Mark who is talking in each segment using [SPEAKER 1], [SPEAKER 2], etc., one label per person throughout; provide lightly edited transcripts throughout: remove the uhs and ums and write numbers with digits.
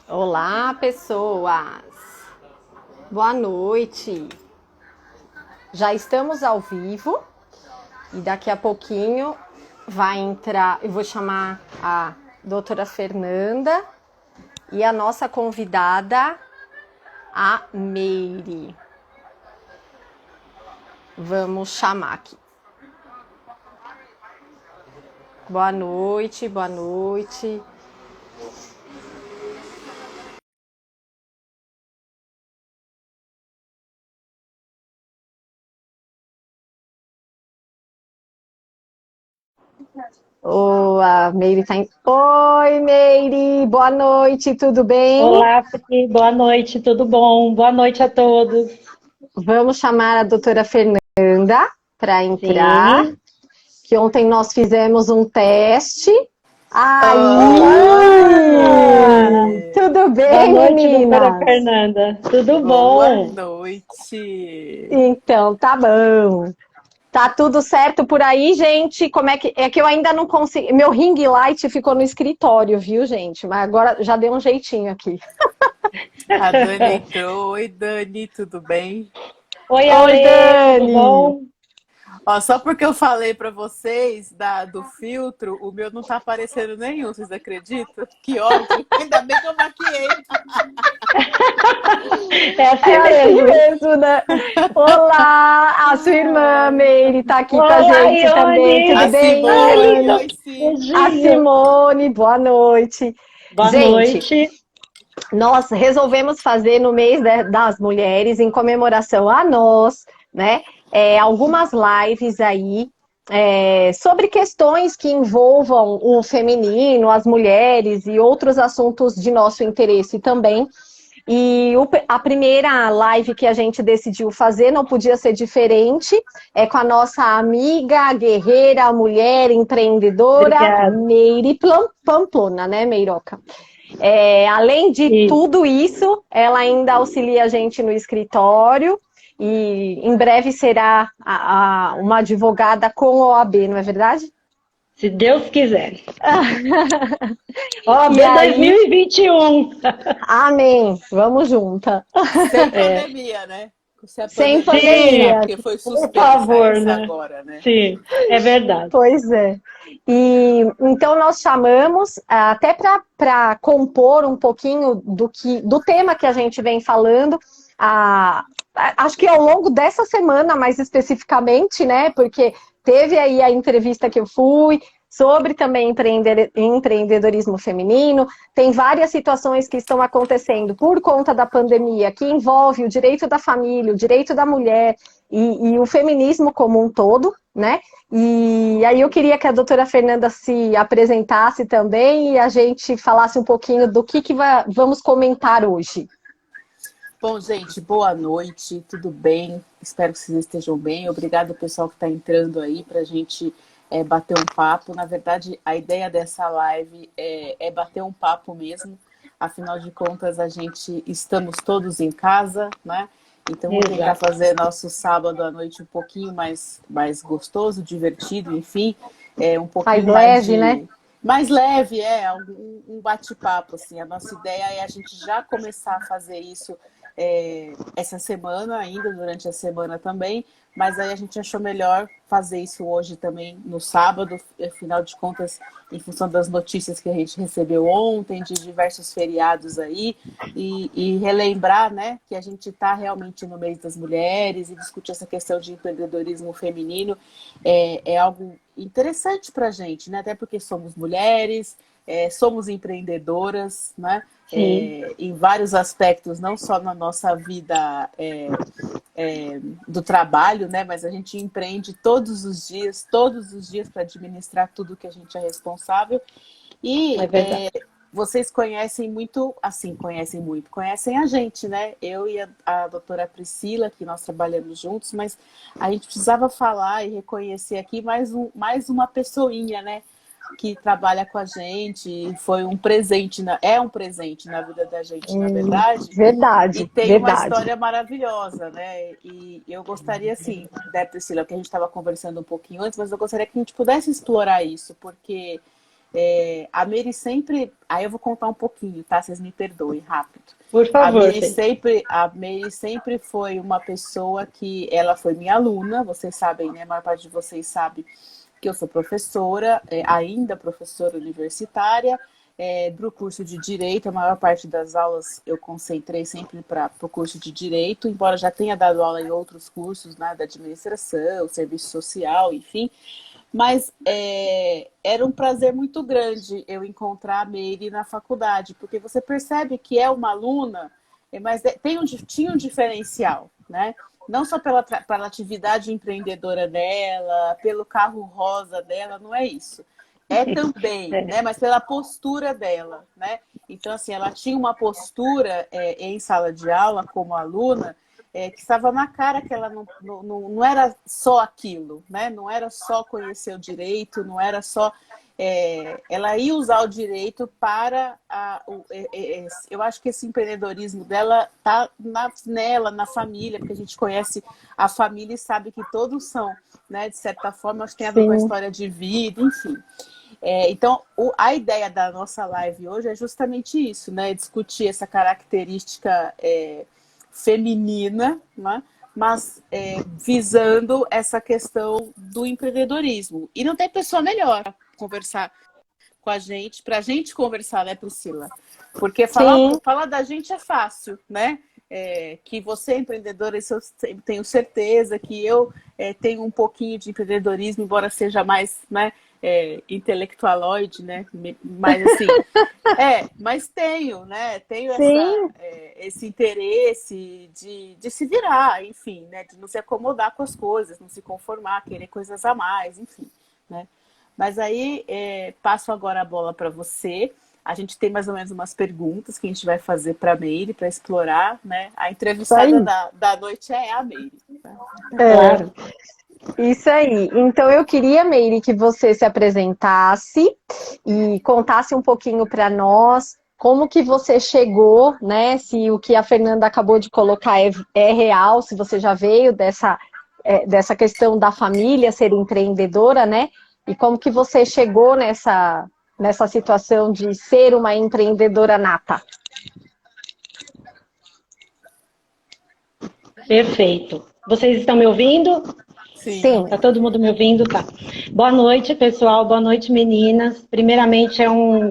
[SPEAKER 1] Olá, pessoas! Boa noite! Já estamos ao vivo e daqui a pouquinho vai entrar. Eu vou chamar a doutora Fernanda e a nossa convidada, a Meire. Vamos chamar aqui. Boa noite, boa noite. Oh, a Meire tá em... Oi, Meire! Boa noite, tudo bem?
[SPEAKER 2] Olá, Pri, boa noite, tudo bom? Boa noite a todos.
[SPEAKER 1] Vamos chamar a doutora Fernanda para entrar,
[SPEAKER 2] Sim.
[SPEAKER 1] que ontem nós fizemos um teste.
[SPEAKER 2] Olá!
[SPEAKER 1] Aí! Tudo
[SPEAKER 2] Boa
[SPEAKER 1] bem,
[SPEAKER 2] noite, doutora
[SPEAKER 1] meninas?
[SPEAKER 2] Fernanda. Tudo
[SPEAKER 3] Boa
[SPEAKER 2] bom?
[SPEAKER 3] noite.
[SPEAKER 1] Então, tá bom. Tá tudo certo por aí, gente? Como é que eu ainda não consegui. Meu ring light ficou no escritório, viu, gente? Mas agora já deu um jeitinho aqui.
[SPEAKER 3] A Dani entrou. Oi, Dani, tudo bem?
[SPEAKER 2] Oi,
[SPEAKER 1] Oi,
[SPEAKER 2] Ale, tudo
[SPEAKER 1] Dani!
[SPEAKER 2] bom?
[SPEAKER 3] Ó, só porque eu falei para vocês do filtro, o meu não tá aparecendo nenhum, vocês acreditam? Que ódio! Ainda bem que eu maquiei.
[SPEAKER 2] É assim
[SPEAKER 1] É assim
[SPEAKER 2] mesmo.
[SPEAKER 1] mesmo, né? Olá, a sua irmã
[SPEAKER 3] Ai.
[SPEAKER 1] Meire tá aqui com a
[SPEAKER 2] Olá,
[SPEAKER 1] gente também.
[SPEAKER 3] A
[SPEAKER 1] Tudo
[SPEAKER 2] Ione.
[SPEAKER 1] bem,
[SPEAKER 2] Ai,
[SPEAKER 3] Simone,
[SPEAKER 2] lindo.
[SPEAKER 1] Iane?
[SPEAKER 3] oi, Sim.
[SPEAKER 1] A
[SPEAKER 2] Beijinho.
[SPEAKER 1] Simone, boa noite.
[SPEAKER 2] Boa
[SPEAKER 1] Gente,
[SPEAKER 2] noite.
[SPEAKER 1] nós resolvemos fazer no mês das mulheres, em comemoração a nós, né? Algumas lives aí sobre questões que envolvam o feminino, as mulheres e outros assuntos de nosso interesse também. E a primeira live que a gente decidiu fazer não podia ser diferente, é com a nossa amiga, guerreira, mulher, empreendedora,
[SPEAKER 2] Obrigada.
[SPEAKER 1] Meire Pamplona, né, Meiroca? Além de
[SPEAKER 2] Isso.
[SPEAKER 1] tudo isso, ela ainda auxilia a gente no escritório e em breve será uma advogada com OAB, não é verdade?
[SPEAKER 2] Se Deus quiser. OAB
[SPEAKER 1] E aí,
[SPEAKER 2] 2021.
[SPEAKER 1] amém, vamos juntas.
[SPEAKER 3] Sem
[SPEAKER 2] É.
[SPEAKER 3] pandemia, né? Se a
[SPEAKER 1] Sem
[SPEAKER 3] pandemia tiver,
[SPEAKER 1] pandemia,
[SPEAKER 2] Sim,
[SPEAKER 3] porque foi
[SPEAKER 2] por
[SPEAKER 3] suspensa
[SPEAKER 2] favor,
[SPEAKER 3] essa
[SPEAKER 2] né?
[SPEAKER 3] agora, né?
[SPEAKER 2] Sim, é verdade.
[SPEAKER 1] pois é. E então nós chamamos até para compor um pouquinho do tema que a gente vem falando, acho que ao longo dessa semana mais especificamente, né? Porque teve aí a entrevista que eu fui sobre também empreendedorismo feminino, tem várias situações que estão acontecendo por conta da pandemia que envolve o direito da família, o direito da mulher e o feminismo como um todo, né? E aí eu queria que a doutora Fernanda se apresentasse também e a gente falasse um pouquinho do que vamos comentar hoje.
[SPEAKER 3] Bom, gente, boa noite, tudo bem? Espero que vocês estejam bem. Obrigado, pessoal que está entrando aí para a gente bater um papo. Na verdade, a ideia dessa live é bater um papo mesmo. Afinal de contas, a gente estamos todos em casa, né? Então, vamos tentar
[SPEAKER 2] Exato.
[SPEAKER 3] fazer nosso sábado à noite um pouquinho mais gostoso, divertido, enfim, um
[SPEAKER 1] Mais
[SPEAKER 3] pouquinho mais
[SPEAKER 1] leve, né?
[SPEAKER 3] de mais leve, um bate-papo, assim. A nossa ideia é a gente já começar a fazer isso essa semana ainda, durante a semana também, mas aí a gente achou melhor fazer isso hoje também, no sábado, afinal de contas, em função das notícias que a gente recebeu ontem, de diversos feriados aí, e relembrar, né, que a gente está realmente no mês das mulheres e discutir essa questão de empreendedorismo feminino é algo interessante para a gente, né, até porque somos mulheres, somos empreendedoras, né?
[SPEAKER 2] Sim,
[SPEAKER 3] Em vários aspectos, não só na nossa vida do trabalho, né? Mas a gente empreende todos os dias para administrar tudo que a gente é responsável.
[SPEAKER 2] é
[SPEAKER 3] E
[SPEAKER 2] verdade.
[SPEAKER 3] vocês conhecem muito, assim, conhecem a gente, né? Eu e a doutora Priscila, que nós trabalhamos juntos, mas a gente precisava falar e reconhecer aqui mais uma pessoinha, né? Que trabalha com a gente, foi um presente, é um presente na vida da gente, na verdade, e
[SPEAKER 1] Verdade,
[SPEAKER 3] tem uma
[SPEAKER 1] verdade.
[SPEAKER 3] história maravilhosa, né? E eu gostaria, assim, né, Priscila, que a gente estava conversando um pouquinho antes, mas eu gostaria que a gente pudesse explorar isso, porque A Meire sempre... Aí eu vou contar um pouquinho, tá? Vocês me perdoem, rápido.
[SPEAKER 2] Por favor.
[SPEAKER 3] A Meire sempre foi uma pessoa que... Ela foi minha aluna, vocês sabem, né? A maior parte de vocês sabe que eu sou professora, ainda professora universitária, do curso de Direito. A maior parte das aulas eu concentrei sempre para o curso de Direito, embora já tenha dado aula em outros cursos, né, da administração, serviço social, enfim. Mas era um prazer muito grande eu encontrar a Meire na faculdade, porque você percebe que é uma aluna, mas tinha um diferencial, né? Não só pela atividade empreendedora dela, pelo carro rosa dela, não é isso. É também, né? Mas pela postura dela, né? Então, assim, ela tinha uma postura em sala de aula, como aluna, que estava na cara que ela não era só aquilo, né? Não era só conhecer o direito, não era só... ela ia usar o direito para... eu acho que esse empreendedorismo dela está nela, na família, porque a gente conhece a família e sabe que todos são, né? De certa forma, acho que tem a ver com a história de vida, enfim. Então, a ideia da nossa live hoje é justamente isso, né? Discutir essa característica feminina, né? Mas visando essa questão do empreendedorismo. E não tem pessoa melhor para conversar com a gente, para a gente conversar, né, Priscila? Porque falar da gente é fácil, né? Que você é empreendedora, isso eu tenho certeza, que eu tenho um pouquinho de empreendedorismo, embora seja mais, né, intelectualoide, né? Mas assim, mas tenho, né? Tenho esse interesse de se virar, enfim, né? De não se acomodar com as coisas, não se conformar, querer coisas a mais, enfim, né? Mas aí passo agora a bola para você. A gente tem mais ou menos umas perguntas que a gente vai fazer para a Meire, para explorar, né? A entrevistada da noite é a Meire. Tá?
[SPEAKER 1] Claro. Isso aí. Então eu queria, Meire, que você se apresentasse e contasse um pouquinho para nós como que você chegou, né? Se o que a Fernanda acabou de colocar é real, se você já veio dessa questão da família ser empreendedora, né? E como que você chegou nessa situação de ser uma empreendedora nata.
[SPEAKER 2] Perfeito. Vocês estão me ouvindo?
[SPEAKER 1] Sim.
[SPEAKER 2] Tá todo mundo me ouvindo? Tá. Boa noite, pessoal. Boa noite, meninas. Primeiramente,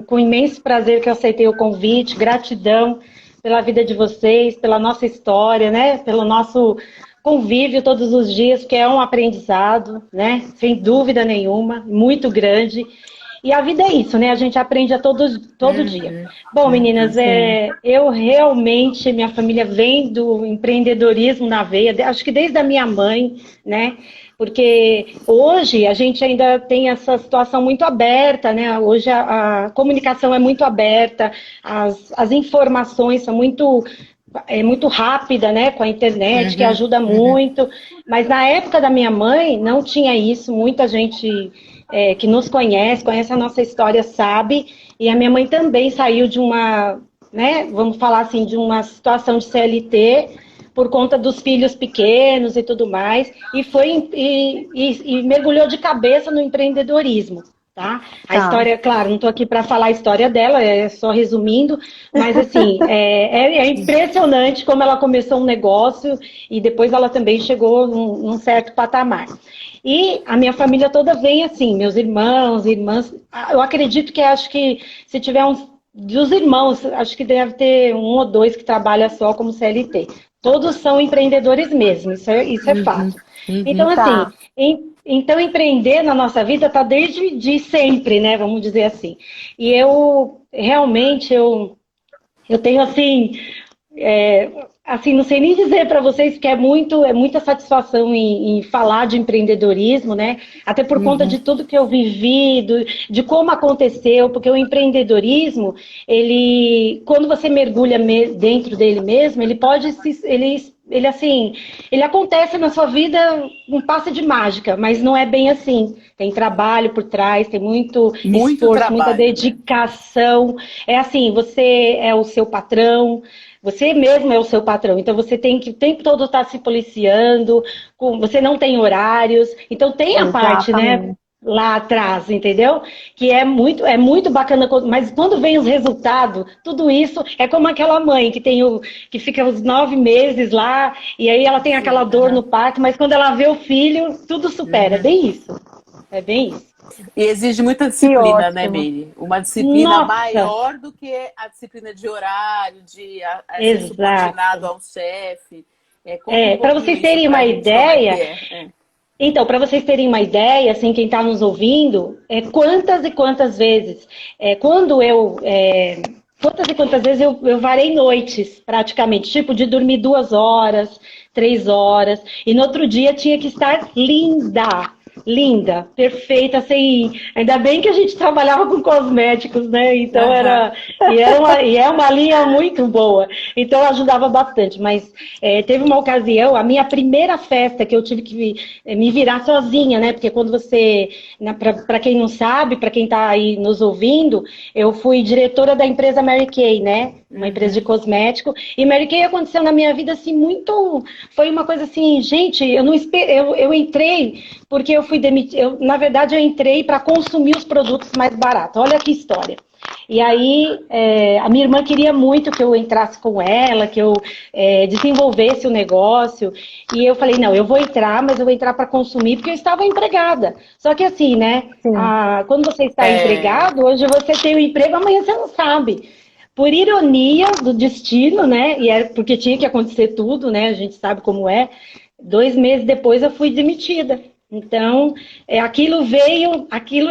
[SPEAKER 2] com imenso prazer que eu aceitei o convite. Gratidão pela vida de vocês, pela nossa história, né? Pelo nosso convívio todos os dias, que é um aprendizado, né? Sem dúvida nenhuma, muito grande. E a vida é isso, né? A gente aprende todo dia. Bom, meninas, eu realmente, minha família vem do empreendedorismo na veia, acho que desde a minha mãe, né? Porque hoje a gente ainda tem essa situação muito aberta, né? Hoje a comunicação é muito aberta, as informações são muito rápida, né? Com a internet, que ajuda muito. Mas na época da minha mãe, não tinha isso, muita gente... que nos conhece a nossa história, sabe, e a minha mãe também saiu de uma, né, vamos falar assim, de uma situação de CLT, por conta dos filhos pequenos e tudo mais, e mergulhou de cabeça no empreendedorismo, tá? A história, claro, não estou aqui para falar a história dela, só resumindo, mas assim, é impressionante como ela começou um negócio e depois ela também chegou num certo patamar. E a minha família toda vem assim, meus irmãos, irmãs. Eu acredito que acho que se tiver dos irmãos, acho que deve ter um ou dois que trabalha só como CLT. Todos são empreendedores mesmo, isso é fato. Então, assim, então empreender na nossa vida está desde de sempre, né? Vamos dizer assim. E eu realmente eu tenho assim. Assim, não sei nem dizer para vocês que é muita satisfação em falar de empreendedorismo, né? Até por conta de tudo que eu vivi, de como aconteceu, porque o empreendedorismo, quando você mergulha dentro dele mesmo, ele pode ele acontece na sua vida um passe de mágica, mas não é bem assim. Tem trabalho por trás, tem muito esforço, trabalho, muita dedicação. É assim, você é o seu patrão. Você mesmo é o seu patrão, então você tem que o tempo todo estar se policiando, você não tem horários, então tem a parte, né? lá atrás, entendeu? Que é muito bacana, mas quando vem os resultados, tudo isso é como aquela mãe que que fica os 9 meses lá, e aí ela tem aquela
[SPEAKER 3] Sim,
[SPEAKER 2] dor no parto, mas quando ela vê o filho, tudo supera. É bem isso. É bem isso.
[SPEAKER 3] E exige muita
[SPEAKER 1] Que
[SPEAKER 3] disciplina, né,
[SPEAKER 1] ótimo.
[SPEAKER 3] Meire? Uma disciplina
[SPEAKER 2] Nossa,
[SPEAKER 3] maior do que a disciplina de horário, de ser subordinado
[SPEAKER 2] exato.
[SPEAKER 3] a um chefe. Conta um
[SPEAKER 2] Para
[SPEAKER 3] pouquinho
[SPEAKER 2] vocês
[SPEAKER 3] isso
[SPEAKER 2] terem
[SPEAKER 3] pra
[SPEAKER 2] uma
[SPEAKER 3] gente, como é que
[SPEAKER 2] ideia,
[SPEAKER 3] é.
[SPEAKER 2] então, para vocês terem uma ideia, assim, quem está nos ouvindo, quantas e quantas vezes, quantas e quantas vezes eu varei noites, praticamente, tipo, de dormir 2 horas, 3 horas, e no outro dia tinha que estar linda, linda, perfeita, sem... Ainda bem que a gente trabalhava com cosméticos, né? Então
[SPEAKER 3] Aham.
[SPEAKER 2] e é uma linha muito boa. Então ajudava bastante. Mas teve uma ocasião, a minha primeira festa que eu tive que me virar sozinha, né? Porque quando você, para quem não sabe, para quem está aí nos ouvindo, eu fui diretora da empresa Mary Kay, né? Uma empresa de
[SPEAKER 3] Uhum.
[SPEAKER 2] cosmético. E Mary Kay aconteceu na minha vida assim muito, foi uma coisa assim, gente, eu não eu entrei porque eu fui demitida, na verdade eu entrei para consumir os produtos mais baratos. Olha que história. E aí, a minha irmã queria muito que eu entrasse com ela, que eu desenvolvesse o negócio. E eu falei, não, eu vou entrar, mas eu vou entrar para consumir, porque eu estava empregada. Só que assim, né?
[SPEAKER 1] Sim.
[SPEAKER 2] Quando você está
[SPEAKER 3] É,
[SPEAKER 2] empregado, hoje você tem o emprego, amanhã você não sabe. Por ironia do destino, né? E é porque tinha que acontecer tudo, né? A gente sabe como é. 2 meses depois eu fui demitida. Então, aquilo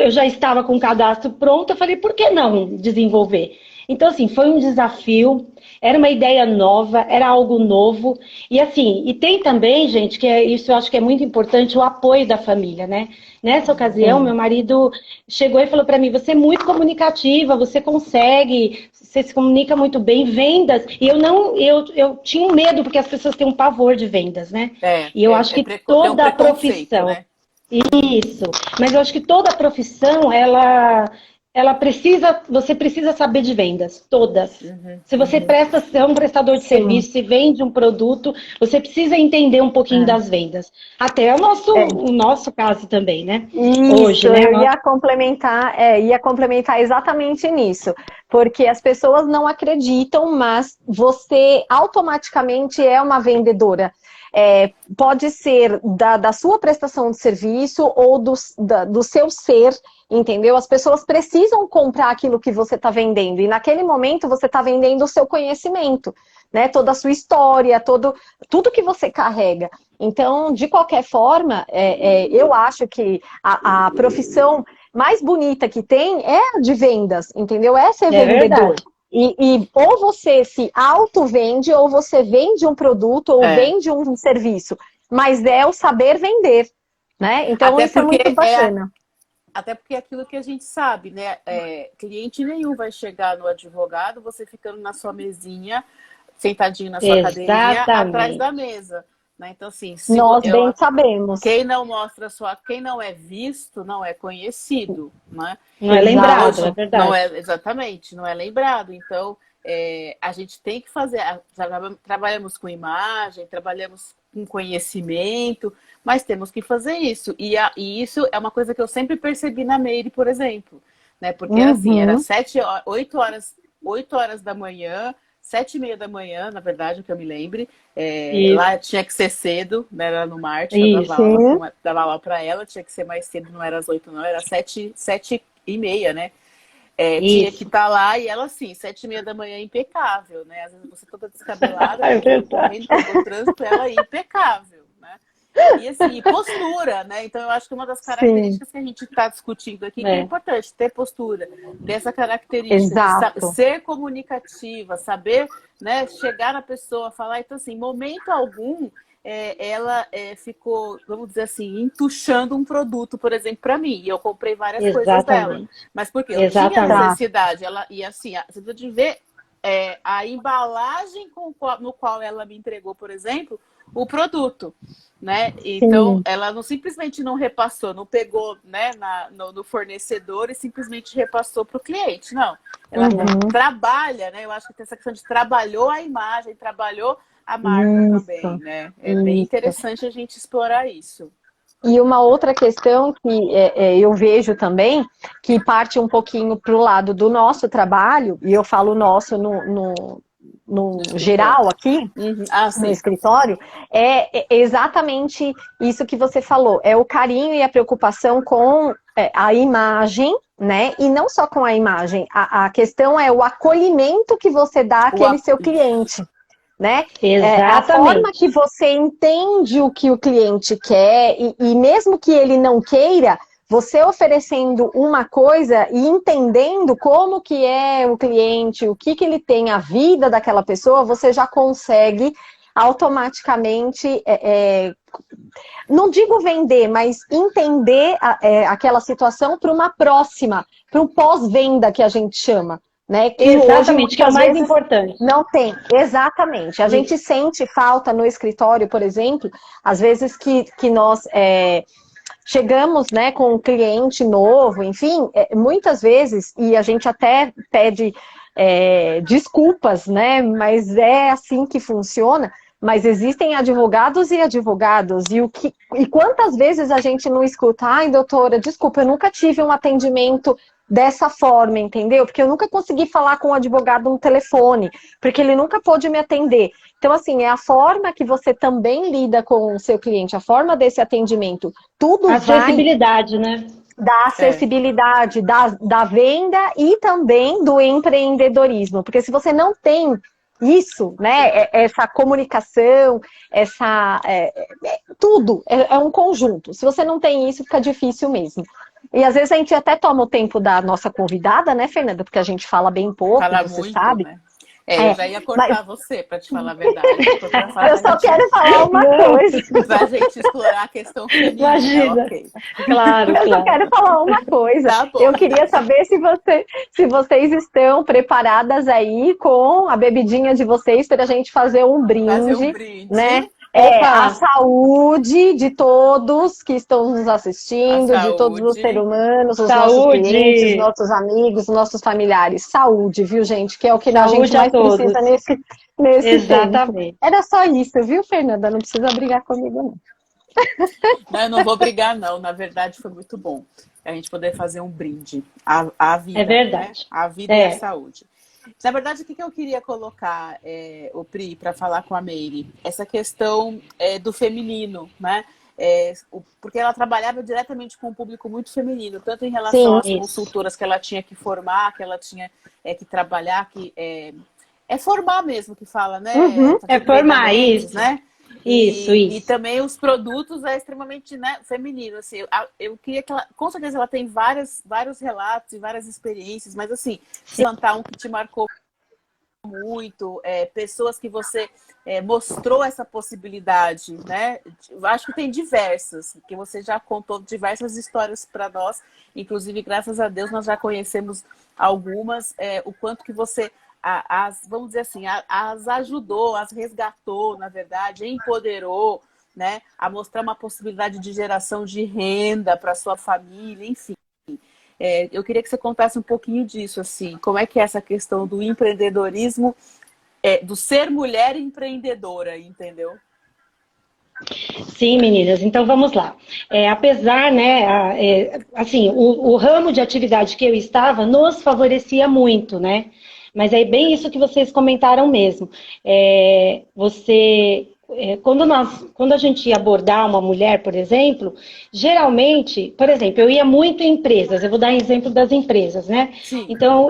[SPEAKER 2] eu já estava com o cadastro pronto, eu falei, por que não desenvolver? Então, assim, foi um desafio, era uma ideia nova, era algo novo, e assim, e tem também, gente, isso eu acho que é muito importante, o apoio da família, né? Nessa ocasião, meu
[SPEAKER 1] Sim.
[SPEAKER 2] marido chegou e falou para mim, você é muito comunicativa, você consegue, você se comunica muito bem, vendas, e eu tinha um medo, porque as pessoas têm um pavor de vendas, né? E eu acho que
[SPEAKER 3] tem um
[SPEAKER 2] toda a
[SPEAKER 3] preconceito,
[SPEAKER 2] profissão,
[SPEAKER 3] né?
[SPEAKER 2] isso, mas eu acho que toda a profissão, ela precisa, você precisa saber de vendas, todas.
[SPEAKER 3] Uhum,
[SPEAKER 2] Se você
[SPEAKER 3] uhum.
[SPEAKER 2] é um prestador de
[SPEAKER 1] Sim.
[SPEAKER 2] serviço, se vende um produto, você precisa entender um pouquinho das vendas. Até
[SPEAKER 1] É.
[SPEAKER 2] o nosso caso também, né?
[SPEAKER 1] Isso,
[SPEAKER 2] Hoje, né?
[SPEAKER 1] eu ia complementar exatamente nisso, porque as pessoas não acreditam, mas você automaticamente é uma vendedora. Pode ser da sua prestação de serviço ou do seu ser, entendeu? As pessoas precisam comprar aquilo que você está vendendo, e naquele momento você está vendendo o seu conhecimento, né? Toda a sua história, tudo que você carrega. Então, de qualquer forma, eu acho que a profissão mais bonita que tem é a de vendas, entendeu? É ser
[SPEAKER 2] É
[SPEAKER 1] vendedor.
[SPEAKER 2] verdade.
[SPEAKER 1] E ou você se auto-vende, ou você vende um produto, ou
[SPEAKER 3] É.
[SPEAKER 1] vende um serviço. Mas é o saber vender, né? Então,
[SPEAKER 3] Até
[SPEAKER 1] isso é
[SPEAKER 3] porque
[SPEAKER 1] muito bacana.
[SPEAKER 3] até porque é aquilo que a gente sabe, né? Cliente nenhum vai chegar no advogado, você ficando na sua mesinha, sentadinho na sua cadeirinha, atrás da
[SPEAKER 2] Exatamente.
[SPEAKER 3] mesa. Né? Então, assim,
[SPEAKER 1] Nós bem sabemos.
[SPEAKER 3] quem não mostra quem não é visto, não é conhecido, né?
[SPEAKER 2] Não é
[SPEAKER 3] Então,
[SPEAKER 2] lembrado, é
[SPEAKER 3] hoje, não
[SPEAKER 2] verdade.
[SPEAKER 3] é exatamente, não é lembrado. Então, a gente tem que fazer. Trabalhamos com imagem, trabalhamos com conhecimento, mas temos que fazer isso. E isso é uma coisa que eu sempre percebi na Meire, por exemplo, né? Porque assim, era
[SPEAKER 1] Uhum.
[SPEAKER 3] 8 horas da manhã. 7h30 da manhã, na verdade, que eu me lembre.
[SPEAKER 2] Isso,
[SPEAKER 3] Lá tinha que ser cedo, né? Era no Marte, eu
[SPEAKER 2] isso,
[SPEAKER 3] dava aula para ela, tinha que ser mais cedo, não era às 8, não, era 7h30, né? Tinha que
[SPEAKER 2] isso.
[SPEAKER 3] estar lá, e ela assim, 7h30 da manhã, impecável, né? Às vezes você toda descabelada,
[SPEAKER 2] É
[SPEAKER 3] correndo
[SPEAKER 2] verdade.
[SPEAKER 3] pelo trânsito, ela impecável, né? E assim, e postura, né? Então eu acho que uma das
[SPEAKER 1] Sim,
[SPEAKER 3] características que a gente está discutindo aqui que é
[SPEAKER 2] É,
[SPEAKER 3] importante, ter postura, ter essa característica de
[SPEAKER 1] exato.
[SPEAKER 3] ser comunicativa, saber, né, chegar na pessoa, falar. Então, assim, em momento algum, ela ficou, vamos dizer assim, entuchando um produto, por exemplo, para mim. E eu comprei várias coisas dela.
[SPEAKER 2] exatamente.
[SPEAKER 3] Mas por quê? Eu tinha
[SPEAKER 2] Exatamente.
[SPEAKER 1] Tá.
[SPEAKER 3] necessidade. E assim, você precisa de ver a embalagem no qual ela me entregou, por exemplo, o produto, né? Então,
[SPEAKER 1] Sim.
[SPEAKER 3] ela simplesmente não repassou, não pegou, né, no fornecedor e simplesmente repassou para o cliente, não. Ela
[SPEAKER 1] Uhum.
[SPEAKER 3] trabalha, né? Eu acho que tem essa questão de trabalhou a imagem, trabalhou a marca também,
[SPEAKER 1] Isso.
[SPEAKER 3] né? É bem
[SPEAKER 1] Isso.
[SPEAKER 3] interessante a gente explorar isso.
[SPEAKER 1] E uma outra questão que eu vejo também, que parte um pouquinho para o lado do nosso trabalho, e eu falo nosso no geral aqui, no
[SPEAKER 3] Sim.
[SPEAKER 1] escritório, é exatamente isso que você falou. É o carinho e a preocupação com a imagem, né? E não só com a imagem. A questão é o acolhimento que você dá àquele seu cliente. Né? A forma que você entende o que o cliente quer e mesmo que ele não queira, você oferecendo uma coisa e entendendo como que é o cliente, o que ele tem, a vida daquela pessoa, você já consegue automaticamente, não digo vender, mas entender aquela situação para uma próxima, para um pós-venda que a gente chama. Né? Que
[SPEAKER 2] exatamente,
[SPEAKER 1] hoje,
[SPEAKER 2] que é o mais importante.
[SPEAKER 1] Não tem, exatamente. A gente sente falta no escritório, por exemplo, às vezes que nós chegamos, né, com um cliente novo, enfim, muitas vezes, e a gente até pede desculpas, né, mas é assim que funciona, mas existem advogados e advogados, e quantas vezes a gente não escuta, ai, doutora, desculpa, eu nunca tive um atendimento dessa forma, entendeu? Porque eu nunca consegui falar com o advogado no telefone, porque ele nunca pôde me atender. Então, assim, é a forma que você também lida com o seu cliente, a forma desse atendimento, tudo
[SPEAKER 2] acessibilidade, né?
[SPEAKER 1] Da acessibilidade, da venda e também do empreendedorismo. Porque se você não tem isso, né, essa comunicação, tudo, é um conjunto. Se você não tem isso, fica difícil mesmo. E às vezes a gente até toma o tempo da nossa convidada, né, Fernanda? Porque a gente fala bem pouco, você
[SPEAKER 3] muito,
[SPEAKER 1] sabe.
[SPEAKER 3] Né? Eu já ia cortar você, para te falar a verdade.
[SPEAKER 1] Eu só quero falar uma coisa.
[SPEAKER 3] Pra gente explorar a questão feminina.
[SPEAKER 2] Imagina.
[SPEAKER 3] Okay.
[SPEAKER 2] Claro,
[SPEAKER 1] eu só quero falar uma coisa.
[SPEAKER 3] Tá bom.
[SPEAKER 1] Eu queria saber se vocês estão preparadas aí com a bebidinha de vocês para a gente fazer um brinde, né? A saúde de todos que estão nos assistindo, de todos os seres humanos, os nossos clientes, nossos amigos, nossos familiares. Saúde, viu, gente? Que é o que a gente mais precisa nesse
[SPEAKER 2] Exatamente.
[SPEAKER 1] tempo. Era só isso, viu, Fernanda? Não precisa brigar comigo, não.
[SPEAKER 3] Não, eu não vou brigar, não. Na verdade, foi muito bom a gente poder fazer um brinde à vida.
[SPEAKER 2] É verdade.
[SPEAKER 3] Né? A vida e a saúde. Na verdade, o que eu queria colocar, o Pri, para falar com a Meire? Essa questão do feminino, né? Porque ela trabalhava diretamente com um público muito feminino, tanto em relação às consultoras que ela tinha que formar, que ela tinha que trabalhar, que formar mesmo que fala, né?
[SPEAKER 2] Formar, isso.
[SPEAKER 3] Né?
[SPEAKER 2] Isso.
[SPEAKER 3] E também os produtos extremamente, né, feminino. Assim, eu queria que ela, com certeza ela tem vários relatos e várias experiências, mas assim, se levantar um que te marcou muito, pessoas que você mostrou essa possibilidade, né? Eu acho que tem diversas, que você já contou diversas histórias para nós, inclusive, graças a Deus, nós já conhecemos algumas, o quanto que você vamos dizer assim, as ajudou, as resgatou, na verdade, empoderou, né, a mostrar uma possibilidade de geração de renda para sua família, enfim. Eu queria que você contasse um pouquinho disso, assim, como é que é essa questão do empreendedorismo, do ser mulher empreendedora, entendeu?
[SPEAKER 2] Sim, meninas, então vamos lá. Apesar, né, assim, o ramo de atividade que eu estava nos favorecia muito, né? Mas é bem isso que vocês comentaram mesmo. Quando a gente ia abordar uma mulher, por exemplo, geralmente, por exemplo, eu ia muito em empresas, eu vou dar exemplo das empresas, né?
[SPEAKER 3] Sim.
[SPEAKER 2] Então,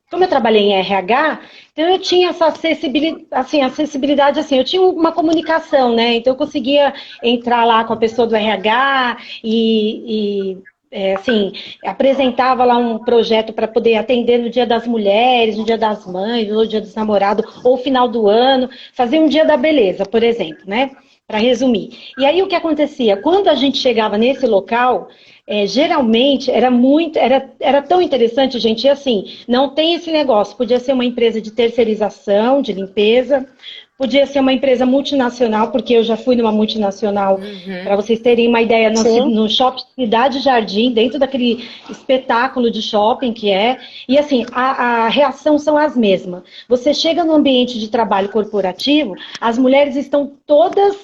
[SPEAKER 2] como eu trabalhei em RH, então eu tinha essa acessibilidade, assim, eu tinha uma comunicação, né? Então eu conseguia entrar lá com a pessoa do RH assim, apresentava lá um projeto para poder atender no Dia das Mulheres, no Dia das Mães, no Dia dos Namorados, ou final do ano, fazer um Dia da Beleza, por exemplo, né? Para resumir. E aí o que acontecia? Quando a gente chegava nesse local, geralmente era tão interessante, gente, e assim, não tem esse negócio, podia ser uma empresa de terceirização, de limpeza, podia ser uma empresa multinacional, porque eu já fui numa multinacional, para vocês terem uma ideia, no Shopping Cidade Jardim, dentro daquele espetáculo de shopping que é. E assim, a reação são as mesmas. Você chega no ambiente de trabalho corporativo, as mulheres estão todas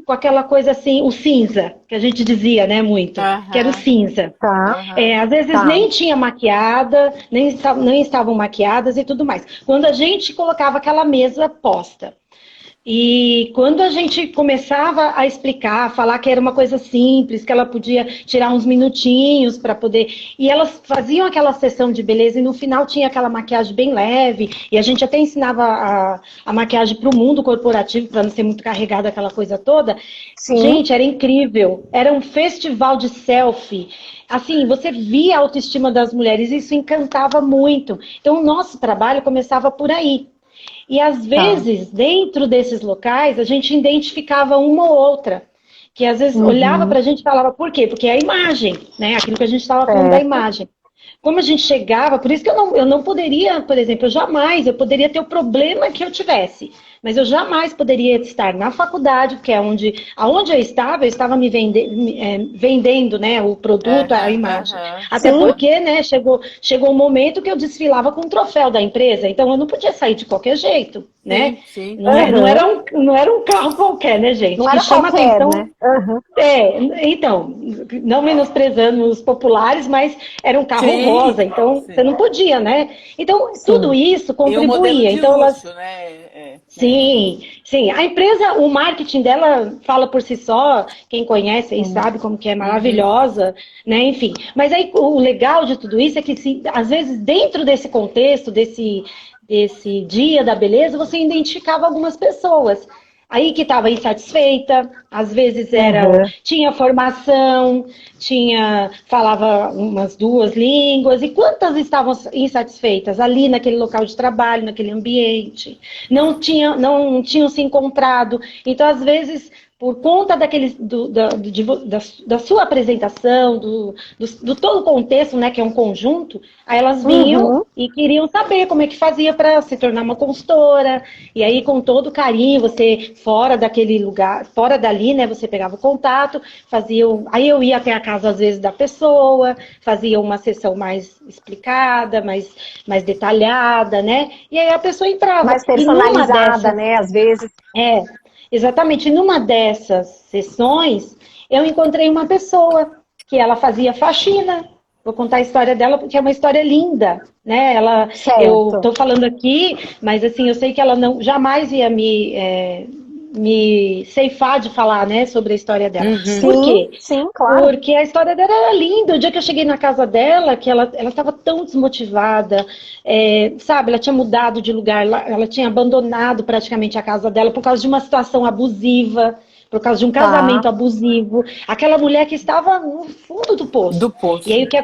[SPEAKER 2] com aquela coisa assim, o cinza, que a gente dizia, né, muito, que era o cinza.
[SPEAKER 1] Tá.
[SPEAKER 2] Às vezes nem tinha maquiada, nem estavam maquiadas e tudo mais. Quando a gente colocava aquela mesa posta. E quando a gente começava a explicar, falar que era uma coisa simples, que ela podia tirar uns minutinhos para poder... E elas faziam aquela sessão de beleza e no final tinha aquela maquiagem bem leve. E a gente até ensinava a maquiagem para o mundo corporativo, para não ser muito carregada aquela coisa toda.
[SPEAKER 1] Sim.
[SPEAKER 2] Gente, era incrível. Era um festival de selfie. Assim, você via a autoestima das mulheres e isso encantava muito. Então, o nosso trabalho começava por aí. E às vezes, dentro desses locais, a gente identificava uma ou outra, que às vezes olhava para a gente e falava, por quê? Porque é a imagem, né? Aquilo que a gente estava falando da imagem. Como a gente chegava, por isso que eu não poderia, por exemplo, eu poderia ter o problema que eu tivesse, mas eu jamais poderia estar na faculdade, que é aonde eu estava vendendo, né, o produto, a imagem. Até porque, né, chegou um momento que eu desfilava com o troféu da empresa, então eu não podia sair de qualquer jeito, né?
[SPEAKER 3] Sim.
[SPEAKER 2] Não era um carro qualquer, né, gente?
[SPEAKER 1] Não
[SPEAKER 2] que
[SPEAKER 1] era
[SPEAKER 2] chama
[SPEAKER 1] qualquer,
[SPEAKER 2] atenção.
[SPEAKER 1] né?
[SPEAKER 2] Então, não menosprezando os populares, mas era um carro rosa, então você não podia, né? Então, tudo isso
[SPEAKER 3] E um modelo
[SPEAKER 2] contribuía.
[SPEAKER 3] de
[SPEAKER 2] Então,
[SPEAKER 3] luxo, né?
[SPEAKER 2] Sim. A empresa, o marketing dela fala por si só, quem conhece aí sabe como que é maravilhosa, né? Enfim. Mas aí o legal de tudo isso é que, às vezes, dentro desse contexto, desse dia da beleza, você identificava algumas pessoas. Aí que estava insatisfeita, às vezes tinha formação, falava umas 2 línguas, e quantas estavam insatisfeitas ali naquele local de trabalho, naquele ambiente, não tinham se encontrado. Então, às vezes, por conta da sua apresentação, do todo o contexto, né, que é um conjunto, aí elas vinham e queriam saber como é que fazia para se tornar uma consultora. E aí, com todo carinho, você, fora daquele lugar, fora dali, né, você pegava o contato, aí eu ia até a casa, às vezes, da pessoa, fazia uma sessão mais explicada, mais detalhada, né? E aí a pessoa entrava.
[SPEAKER 1] Mais personalizada, né, às vezes.
[SPEAKER 2] Exatamente. Numa dessas sessões, eu encontrei uma pessoa que ela fazia faxina. Vou contar a história dela, porque é uma história linda, né? Eu estou falando aqui, mas assim, eu sei que ela jamais ia me ceifar de falar, né, sobre a história dela. Por quê?
[SPEAKER 1] Sim, claro.
[SPEAKER 2] Porque a história dela era linda. O dia que eu cheguei na casa dela, que ela estava tão desmotivada, sabe? Ela tinha mudado de lugar, ela tinha abandonado praticamente a casa dela por causa de uma situação abusiva, por causa de um casamento abusivo. Aquela mulher que estava no fundo do poço. E aí o que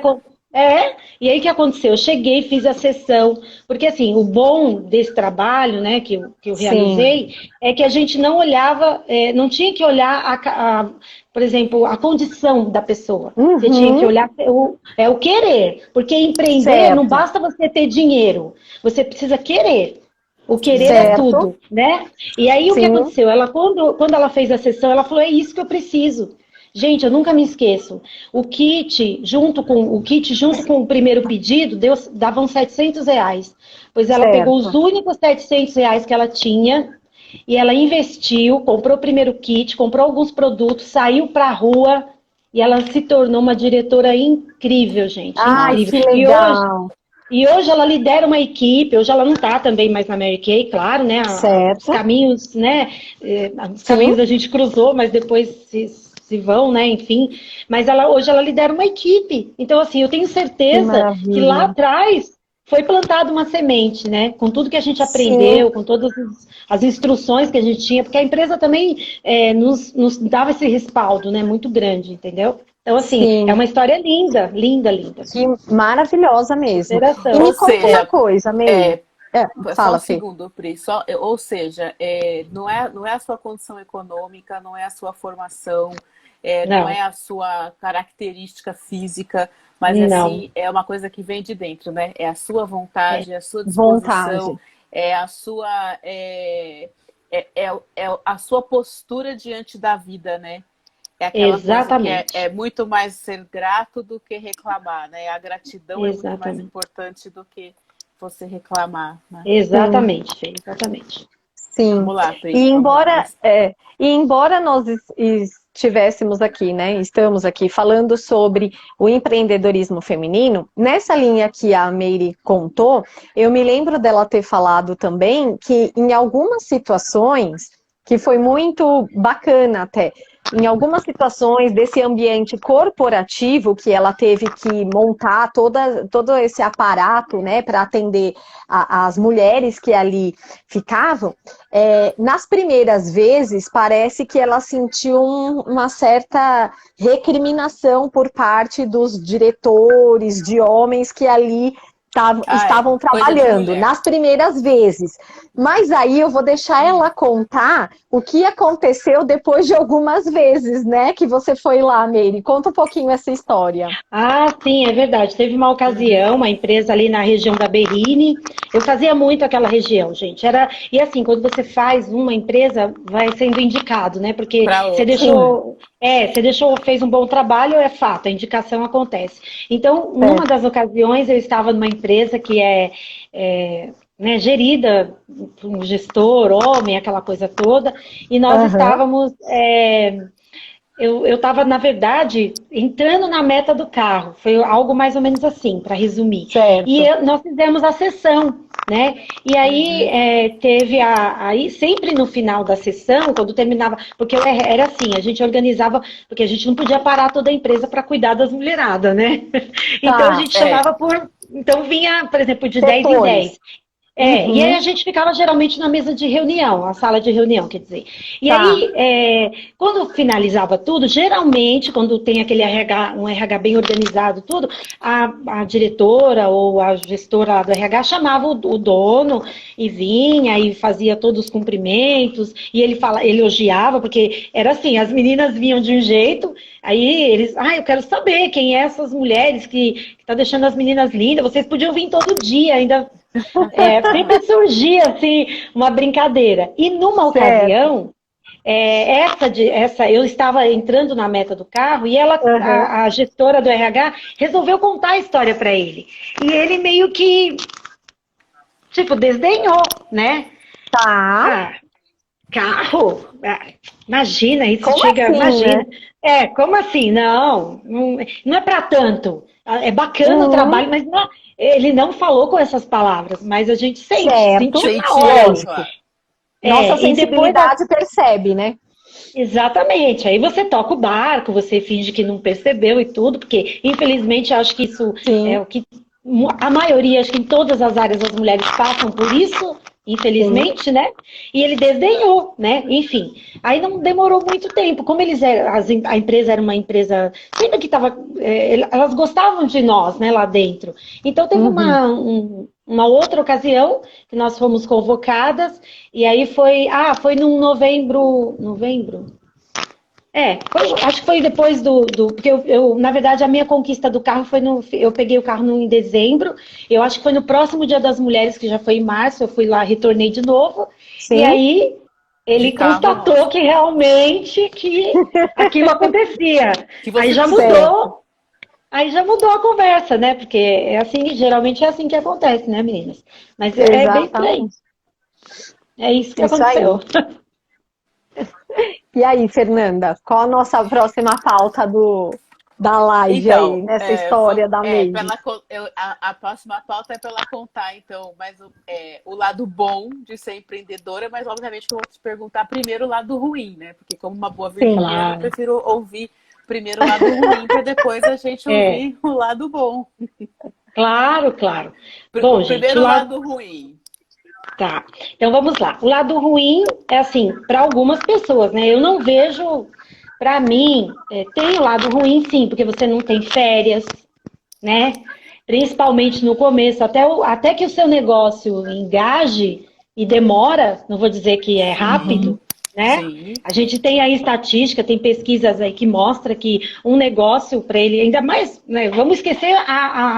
[SPEAKER 2] aconteceu? Eu cheguei, fiz a sessão, porque assim, o bom desse trabalho, né, que eu realizei, é que a gente não olhava, não tinha que olhar, por exemplo, a condição da pessoa. Você tinha que olhar o querer, porque empreender não basta você ter dinheiro, você precisa querer. O querer é tudo, né? E aí o que aconteceu? Quando ela fez a sessão, ela falou, é isso que eu preciso. Gente, eu nunca me esqueço. O kit, junto com o primeiro pedido, davam R$ 700. Pois ela pegou os únicos R$ 700 que ela tinha e ela investiu, comprou o primeiro kit, comprou alguns produtos, saiu para a rua e ela se tornou uma diretora incrível, gente. Incrível.
[SPEAKER 1] Que legal.
[SPEAKER 2] E hoje ela lidera uma equipe, hoje ela não está também mais na Mary Kay, claro, né? Os caminhos, né? Os caminhos a gente cruzou, mas depois se vão, né? Enfim. Mas hoje ela lidera uma equipe. Então, assim, eu tenho certeza que lá atrás foi plantada uma semente, né? Com tudo que a gente aprendeu, com todas as instruções que a gente tinha, porque a empresa também nos dava esse respaldo, né? Muito grande, entendeu? Então, assim, é uma história linda, linda, linda.
[SPEAKER 1] Que maravilhosa mesmo.
[SPEAKER 2] Superação.
[SPEAKER 1] E me conta uma coisa, Meire.
[SPEAKER 3] Fala, só um segundo, Pri. Ou seja, não é a sua condição econômica, não é a sua formação, não é a sua característica física, mas assim, é uma coisa que vem de dentro, né? É a sua vontade, é a sua disposição, é a sua, a sua postura diante da vida, né? É aquela coisa que é muito mais ser grato do que reclamar, né? A gratidão é muito mais importante do que você reclamar. Né?
[SPEAKER 2] Exatamente.
[SPEAKER 1] Sim.
[SPEAKER 3] Vamos lá, Pri.
[SPEAKER 1] E embora nós estivéssemos aqui, né? Estamos aqui falando sobre o empreendedorismo feminino, nessa linha que a Meire contou, eu me lembro dela ter falado também que em algumas situações, que foi muito bacana até, em algumas situações desse ambiente corporativo que ela teve que montar todo esse aparato, né, para atender as mulheres que ali ficavam, nas primeiras vezes parece que ela sentiu uma certa recriminação por parte dos diretores, de homens que ali estavam trabalhando nas primeiras vezes. Mas aí eu vou deixar ela contar o que aconteceu depois de algumas vezes, né? Que você foi lá, Meire. Conta um pouquinho essa história.
[SPEAKER 2] Ah, sim, é verdade. Teve uma ocasião, uma empresa ali na região da Berrini. Eu fazia muito aquela região, gente. E assim, quando você faz uma empresa, vai sendo indicado, né? Porque fez um bom trabalho, é fato, a indicação acontece. Então, numa das ocasiões, eu estava numa empresa que né, gerida por um gestor, homem, aquela coisa toda, e nós estávamos... Eu estava, na verdade, entrando na meta do carro. Foi algo mais ou menos assim, para resumir.
[SPEAKER 1] Certo.
[SPEAKER 2] E nós fizemos a sessão, né? E aí aí sempre no final da sessão, quando terminava, porque era assim, a gente organizava, porque a gente não podia parar toda a empresa para cuidar das mulheradas, né? Então a gente chamava então vinha, por exemplo, de 10 em 10. E aí a gente ficava geralmente na mesa de reunião, a sala de reunião, quer dizer. E aí, quando finalizava tudo, geralmente, quando tem aquele um RH bem organizado, tudo, a diretora ou a gestora do RH chamava o dono e vinha e fazia todos os cumprimentos, e ele elogiava, porque era assim, as meninas vinham de um jeito, aí eles, eu quero saber quem é essas mulheres que tá deixando as meninas lindas, vocês podiam vir todo dia, ainda... sempre surgia assim uma brincadeira. E numa ocasião, eu estava entrando na meta do carro e a gestora do RH resolveu contar a história para ele. E ele meio que desdenhou, né? Carro? Imagina, isso
[SPEAKER 1] como
[SPEAKER 2] chega,
[SPEAKER 1] assim,
[SPEAKER 2] imagina.
[SPEAKER 1] Né?
[SPEAKER 2] Como assim? Não é para tanto. É bacana o trabalho, mas não, ele não falou com essas palavras, mas a gente sentiu na hora.
[SPEAKER 1] Nossa sensibilidade percebe, né?
[SPEAKER 2] Exatamente. Aí você toca o barco, você finge que não percebeu e tudo, porque infelizmente acho que isso é o que a maioria, acho que em todas as áreas as mulheres passam por isso, infelizmente, né? E ele desdenhou, né? Enfim, aí não demorou muito tempo. Como a empresa era uma empresa, sempre que estava, elas gostavam de nós, né, lá dentro. Então teve uma outra ocasião que nós fomos convocadas, e aí foi num novembro? Acho que foi depois porque na verdade, a minha conquista do carro eu peguei o carro em dezembro, eu acho que foi no próximo Dia das Mulheres, que já foi em março, eu fui lá, retornei de novo, e aí ele constatou que realmente aquilo acontecia. Aí já mudou a conversa, né? Porque geralmente é assim que acontece, né, meninas? Mas é bem estranho. É isso que aconteceu.
[SPEAKER 1] E aí, Fernanda, qual a nossa próxima pauta da live aí, nessa história da Meire?
[SPEAKER 3] A próxima pauta é para ela contar, então, mas o lado bom de ser empreendedora, mas obviamente que eu vou te perguntar primeiro o lado ruim, né? Porque como uma boa virginiana, eu prefiro ouvir primeiro o lado ruim, para depois a gente ouvir o lado bom.
[SPEAKER 2] Claro. Bom,
[SPEAKER 3] primeiro o lado ruim.
[SPEAKER 2] Tá, então vamos lá. O lado ruim é assim, para algumas pessoas, né? Eu não vejo, para mim, tem o lado ruim sim, porque você não tem férias, né? Principalmente no começo, até que o seu negócio engaje e demora, não vou dizer que é rápido, né? Sim. A gente tem aí estatística, tem pesquisas aí que mostra que um negócio para ele, ainda mais, né, vamos esquecer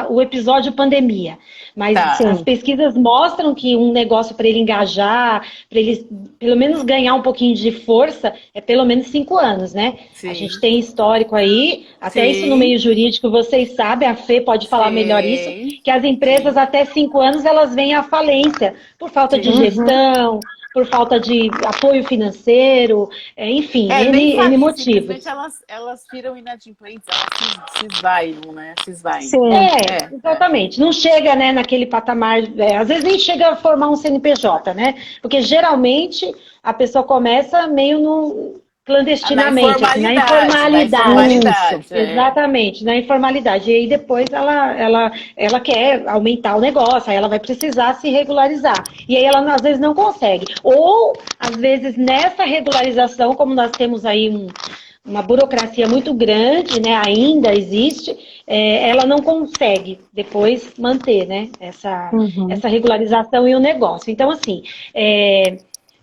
[SPEAKER 2] o episódio pandemia, mas as pesquisas mostram que um negócio para ele engajar, para ele pelo menos ganhar um pouquinho de força, é pelo menos 5 anos, né? Sim. A gente tem histórico aí, até isso no meio jurídico, vocês sabem, a Fê pode falar melhor isso, que as empresas até 5 anos elas vêm à falência, por falta de gestão, por falta de apoio financeiro, enfim, N motivos.
[SPEAKER 3] Simplesmente elas viram inadimplentes, elas se esvaiam, né? Se esvaiam.
[SPEAKER 1] Sim.
[SPEAKER 2] Exatamente. Não chega, né, naquele patamar, às vezes nem chega a formar um CNPJ, né? Porque geralmente a pessoa começa meio no clandestinamente, na informalidade. Exatamente, na informalidade. E aí depois ela quer aumentar o negócio, aí ela vai precisar se regularizar. E aí ela às vezes não consegue. Ou, às vezes, nessa regularização, como nós temos aí uma burocracia muito grande, né, ainda existe, ela não consegue depois manter, né, essa regularização e o negócio. Então, assim,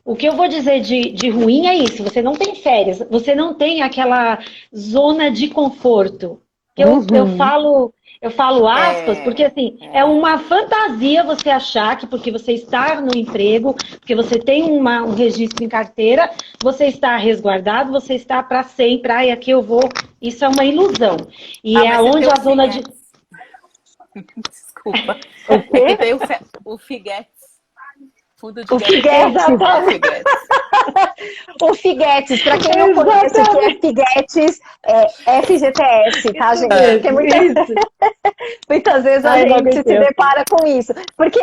[SPEAKER 2] o que eu vou dizer de ruim é isso, você não tem férias, você não tem aquela zona de conforto. Eu falo aspas, porque assim, é uma fantasia você achar que porque você está no emprego, porque você tem um registro em carteira, você está resguardado, você está para sempre, e aqui eu vou. Isso é uma ilusão. E é onde a zona de...
[SPEAKER 3] Desculpa. É que tem o Figuetes. Fundo de
[SPEAKER 1] Figuetes. O Figuetes, para quem não conhece o que é Figuetes, é FGTS, tá, gente? Porque muitas vezes a gente se depara com isso. Porque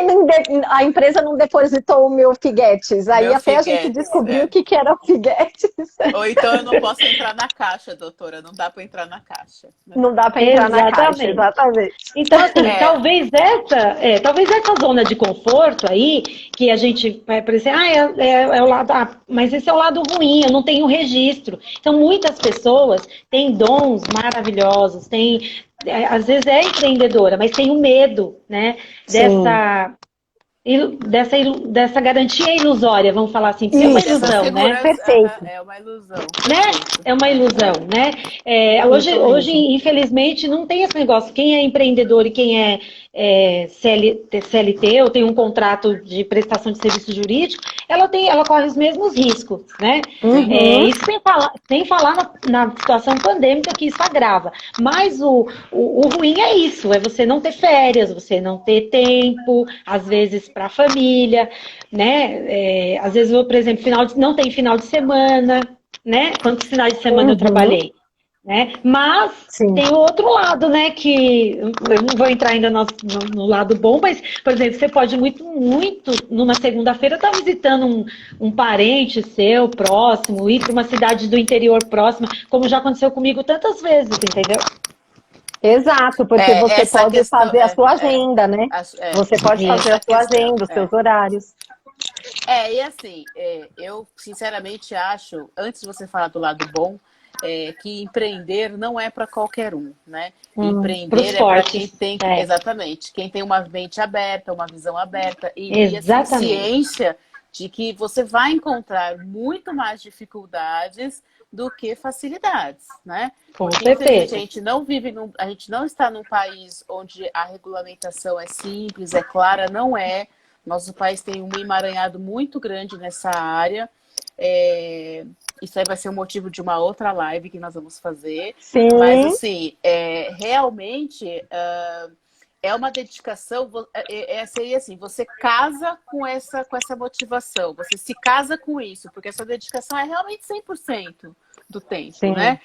[SPEAKER 1] a empresa não depositou o meu Figuetes. Aí a gente descobriu o que era o Figuetes.
[SPEAKER 3] Ou então eu não posso entrar na caixa, doutora. Não dá para entrar na caixa. Né?
[SPEAKER 1] Não dá para entrar na caixa, exatamente.
[SPEAKER 2] Então, assim, talvez essa zona de conforto aí, que a gente vai parecer, é o lado, mas esse é o lado ruim, eu não tenho registro. Então, muitas pessoas têm dons maravilhosos, às vezes é empreendedora, mas tem o medo, né, dessa garantia ilusória, vamos falar assim, porque é uma ilusão, né?
[SPEAKER 1] Perfeito.
[SPEAKER 3] É uma ilusão.
[SPEAKER 2] Né? É uma ilusão, né? Hoje, infelizmente, não tem esse negócio. Quem é empreendedor e quem é CLT ou tem um contrato de prestação de serviço jurídico, ela corre os mesmos riscos, né? Isso sem falar na situação pandêmica que isso agrava. Mas o ruim é isso, é você não ter férias, você não ter tempo, às vezes para a família, né? Às vezes, por exemplo, não tem final de semana, né? Quantos finais de semana eu trabalhei? Né? Mas tem o outro lado, né? Que eu não vou entrar ainda no lado bom, mas, por exemplo, você pode muito, numa segunda-feira, estar visitando um parente seu próximo, ir para uma cidade do interior próxima, como já aconteceu comigo tantas vezes, entendeu?
[SPEAKER 1] Exato, porque você pode fazer a sua agenda, né? Você pode fazer a sua agenda, os seus horários.
[SPEAKER 3] E assim, eu sinceramente acho, antes de você falar do lado bom, que empreender não é para qualquer um, né? Empreender é para quem tem, exatamente, quem tem uma mente aberta, uma visão aberta e a ciência de que você vai encontrar muito mais dificuldades do que facilidades, né?
[SPEAKER 2] Porque, infelizmente,
[SPEAKER 3] a gente não está num país onde a regulamentação é simples, é clara, não é. Nosso país tem um emaranhado muito grande nessa área. Isso aí vai ser o motivo de uma outra live que nós vamos fazer.
[SPEAKER 1] Sim.
[SPEAKER 3] Mas, assim, realmente é uma dedicação. Seria assim, você casa com essa motivação, você se casa com isso, porque a sua dedicação é realmente 100% do tempo, né?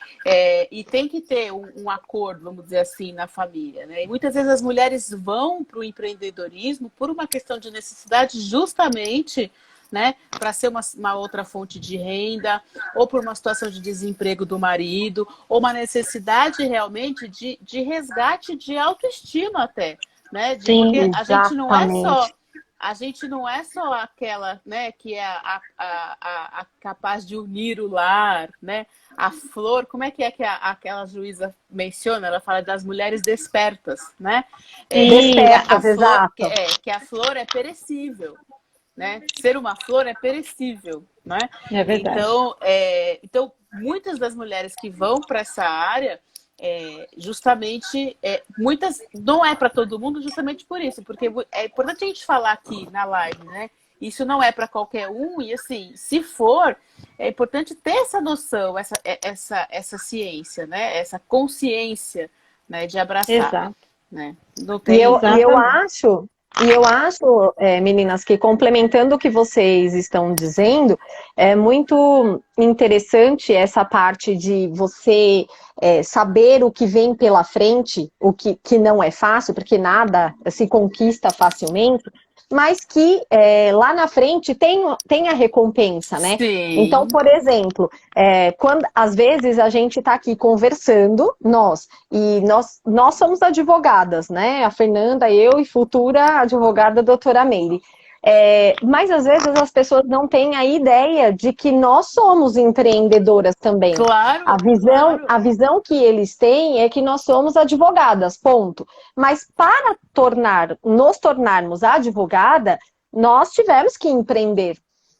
[SPEAKER 3] E tem que ter um acordo, vamos dizer assim, na família, né? E muitas vezes as mulheres vão para o empreendedorismo por uma questão de necessidade, justamente, né, para ser uma outra fonte de renda, ou por uma situação de desemprego do marido, ou uma necessidade realmente de resgate de autoestima até, né? Porque a gente não é só aquela, né, que é a capaz de unir o lar, né? A flor, como é que aquela juíza menciona? Ela fala das mulheres despertas, né?
[SPEAKER 1] Despertas, exato.
[SPEAKER 3] Que a flor é perecível. Né? Ser uma flor é perecível, né?
[SPEAKER 2] É verdade.
[SPEAKER 3] Então, muitas das mulheres que vão para essa área, justamente, muitas não é para todo mundo, justamente por isso, porque é importante a gente falar aqui na live, né? Isso não é para qualquer um e, assim, se for, é importante ter essa noção, essa ciência, né? Essa consciência, né? De abraçar.
[SPEAKER 2] Exato.
[SPEAKER 3] Né?
[SPEAKER 1] E eu acho E eu acho, meninas, que complementando o que vocês estão dizendo, é muito interessante essa parte de você saber o que vem pela frente, o que não é fácil, porque nada se conquista facilmente, mas que lá na frente tem a recompensa, né?
[SPEAKER 3] Sim.
[SPEAKER 1] Então, por exemplo, quando às vezes a gente está aqui conversando, nós somos advogadas, né? A Fernanda, eu e futura advogada doutora Meire. Mas às vezes as pessoas não têm a ideia de que nós somos empreendedoras também.
[SPEAKER 3] Claro,
[SPEAKER 1] A
[SPEAKER 3] claro.
[SPEAKER 1] visão que eles têm é que nós somos advogadas, ponto. Mas para nos tornarmos advogada, nós tivemos que empreender,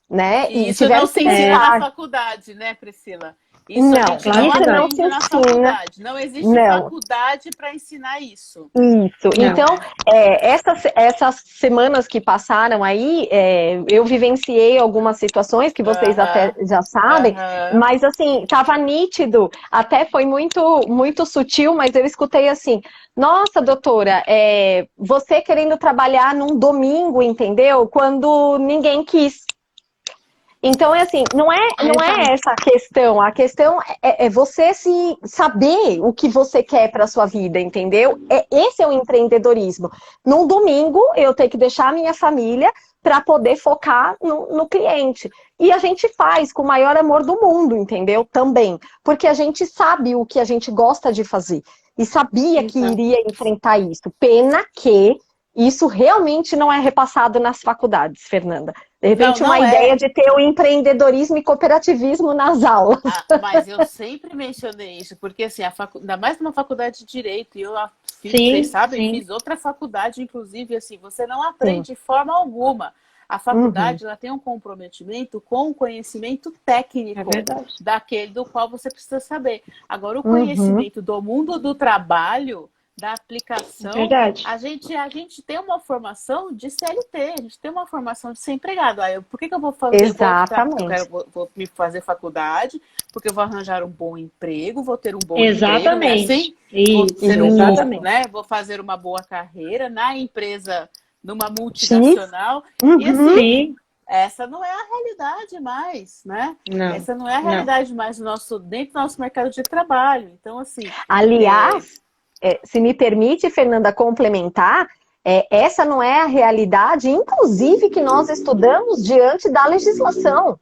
[SPEAKER 1] né?
[SPEAKER 3] E
[SPEAKER 1] E
[SPEAKER 3] isso não
[SPEAKER 1] tivemos que
[SPEAKER 3] se ensina na
[SPEAKER 1] buscar.
[SPEAKER 3] faculdade, né, Priscila? Isso a
[SPEAKER 1] Não,
[SPEAKER 3] gente não
[SPEAKER 1] isso não
[SPEAKER 3] aprende
[SPEAKER 1] se
[SPEAKER 3] na
[SPEAKER 1] ensina.
[SPEAKER 3] faculdade. Não existe
[SPEAKER 1] Não.
[SPEAKER 3] faculdade para ensinar isso.
[SPEAKER 1] Isso.
[SPEAKER 2] Não.
[SPEAKER 1] Então, essas semanas que passaram aí, eu vivenciei algumas situações que vocês até já sabem, mas assim, tava nítido, até foi muito, muito sutil, mas eu escutei assim, nossa, doutora, você querendo trabalhar num domingo, entendeu? Quando ninguém quis. Então, é assim, não é essa a questão é você saber o que você quer para sua vida, entendeu? Esse é o empreendedorismo. Num domingo, eu tenho que deixar a minha família para poder focar no cliente. E a gente faz com o maior amor do mundo, entendeu? Também. Porque a gente sabe o que a gente gosta de fazer. E sabia que iria enfrentar isso. Pena que isso realmente não é repassado nas faculdades, Fernanda. De repente, uma ideia de ter o empreendedorismo e cooperativismo nas aulas.
[SPEAKER 3] Mas eu sempre mencionei isso, porque assim, ainda mais numa faculdade de Direito, e eu fiz,
[SPEAKER 2] Sim,
[SPEAKER 3] vocês sabem,
[SPEAKER 2] sim.
[SPEAKER 3] fiz outra faculdade, inclusive, assim, você não aprende de forma alguma. A faculdade ela tem um comprometimento com o conhecimento técnico daquele do qual você precisa saber. Agora, o conhecimento do mundo do trabalho, da aplicação, a gente tem uma formação de CLT, a gente tem uma formação de ser empregado. Aí, por que eu vou fazer?
[SPEAKER 1] Exatamente.
[SPEAKER 3] Vou me fazer faculdade, porque eu vou arranjar um bom emprego, vou ter um bom
[SPEAKER 2] Exatamente.
[SPEAKER 3] emprego,
[SPEAKER 2] Exatamente.
[SPEAKER 3] Vou fazer uma boa carreira na empresa, numa multinacional. E assim,
[SPEAKER 2] Sim.
[SPEAKER 3] essa não é a realidade mais, né?
[SPEAKER 2] Não,
[SPEAKER 3] essa não é a realidade mais dentro do nosso mercado de trabalho. Então, assim...
[SPEAKER 1] Aliás, se me permite, Fernanda, complementar, essa não é a realidade, inclusive, que nós estudamos diante da legislação.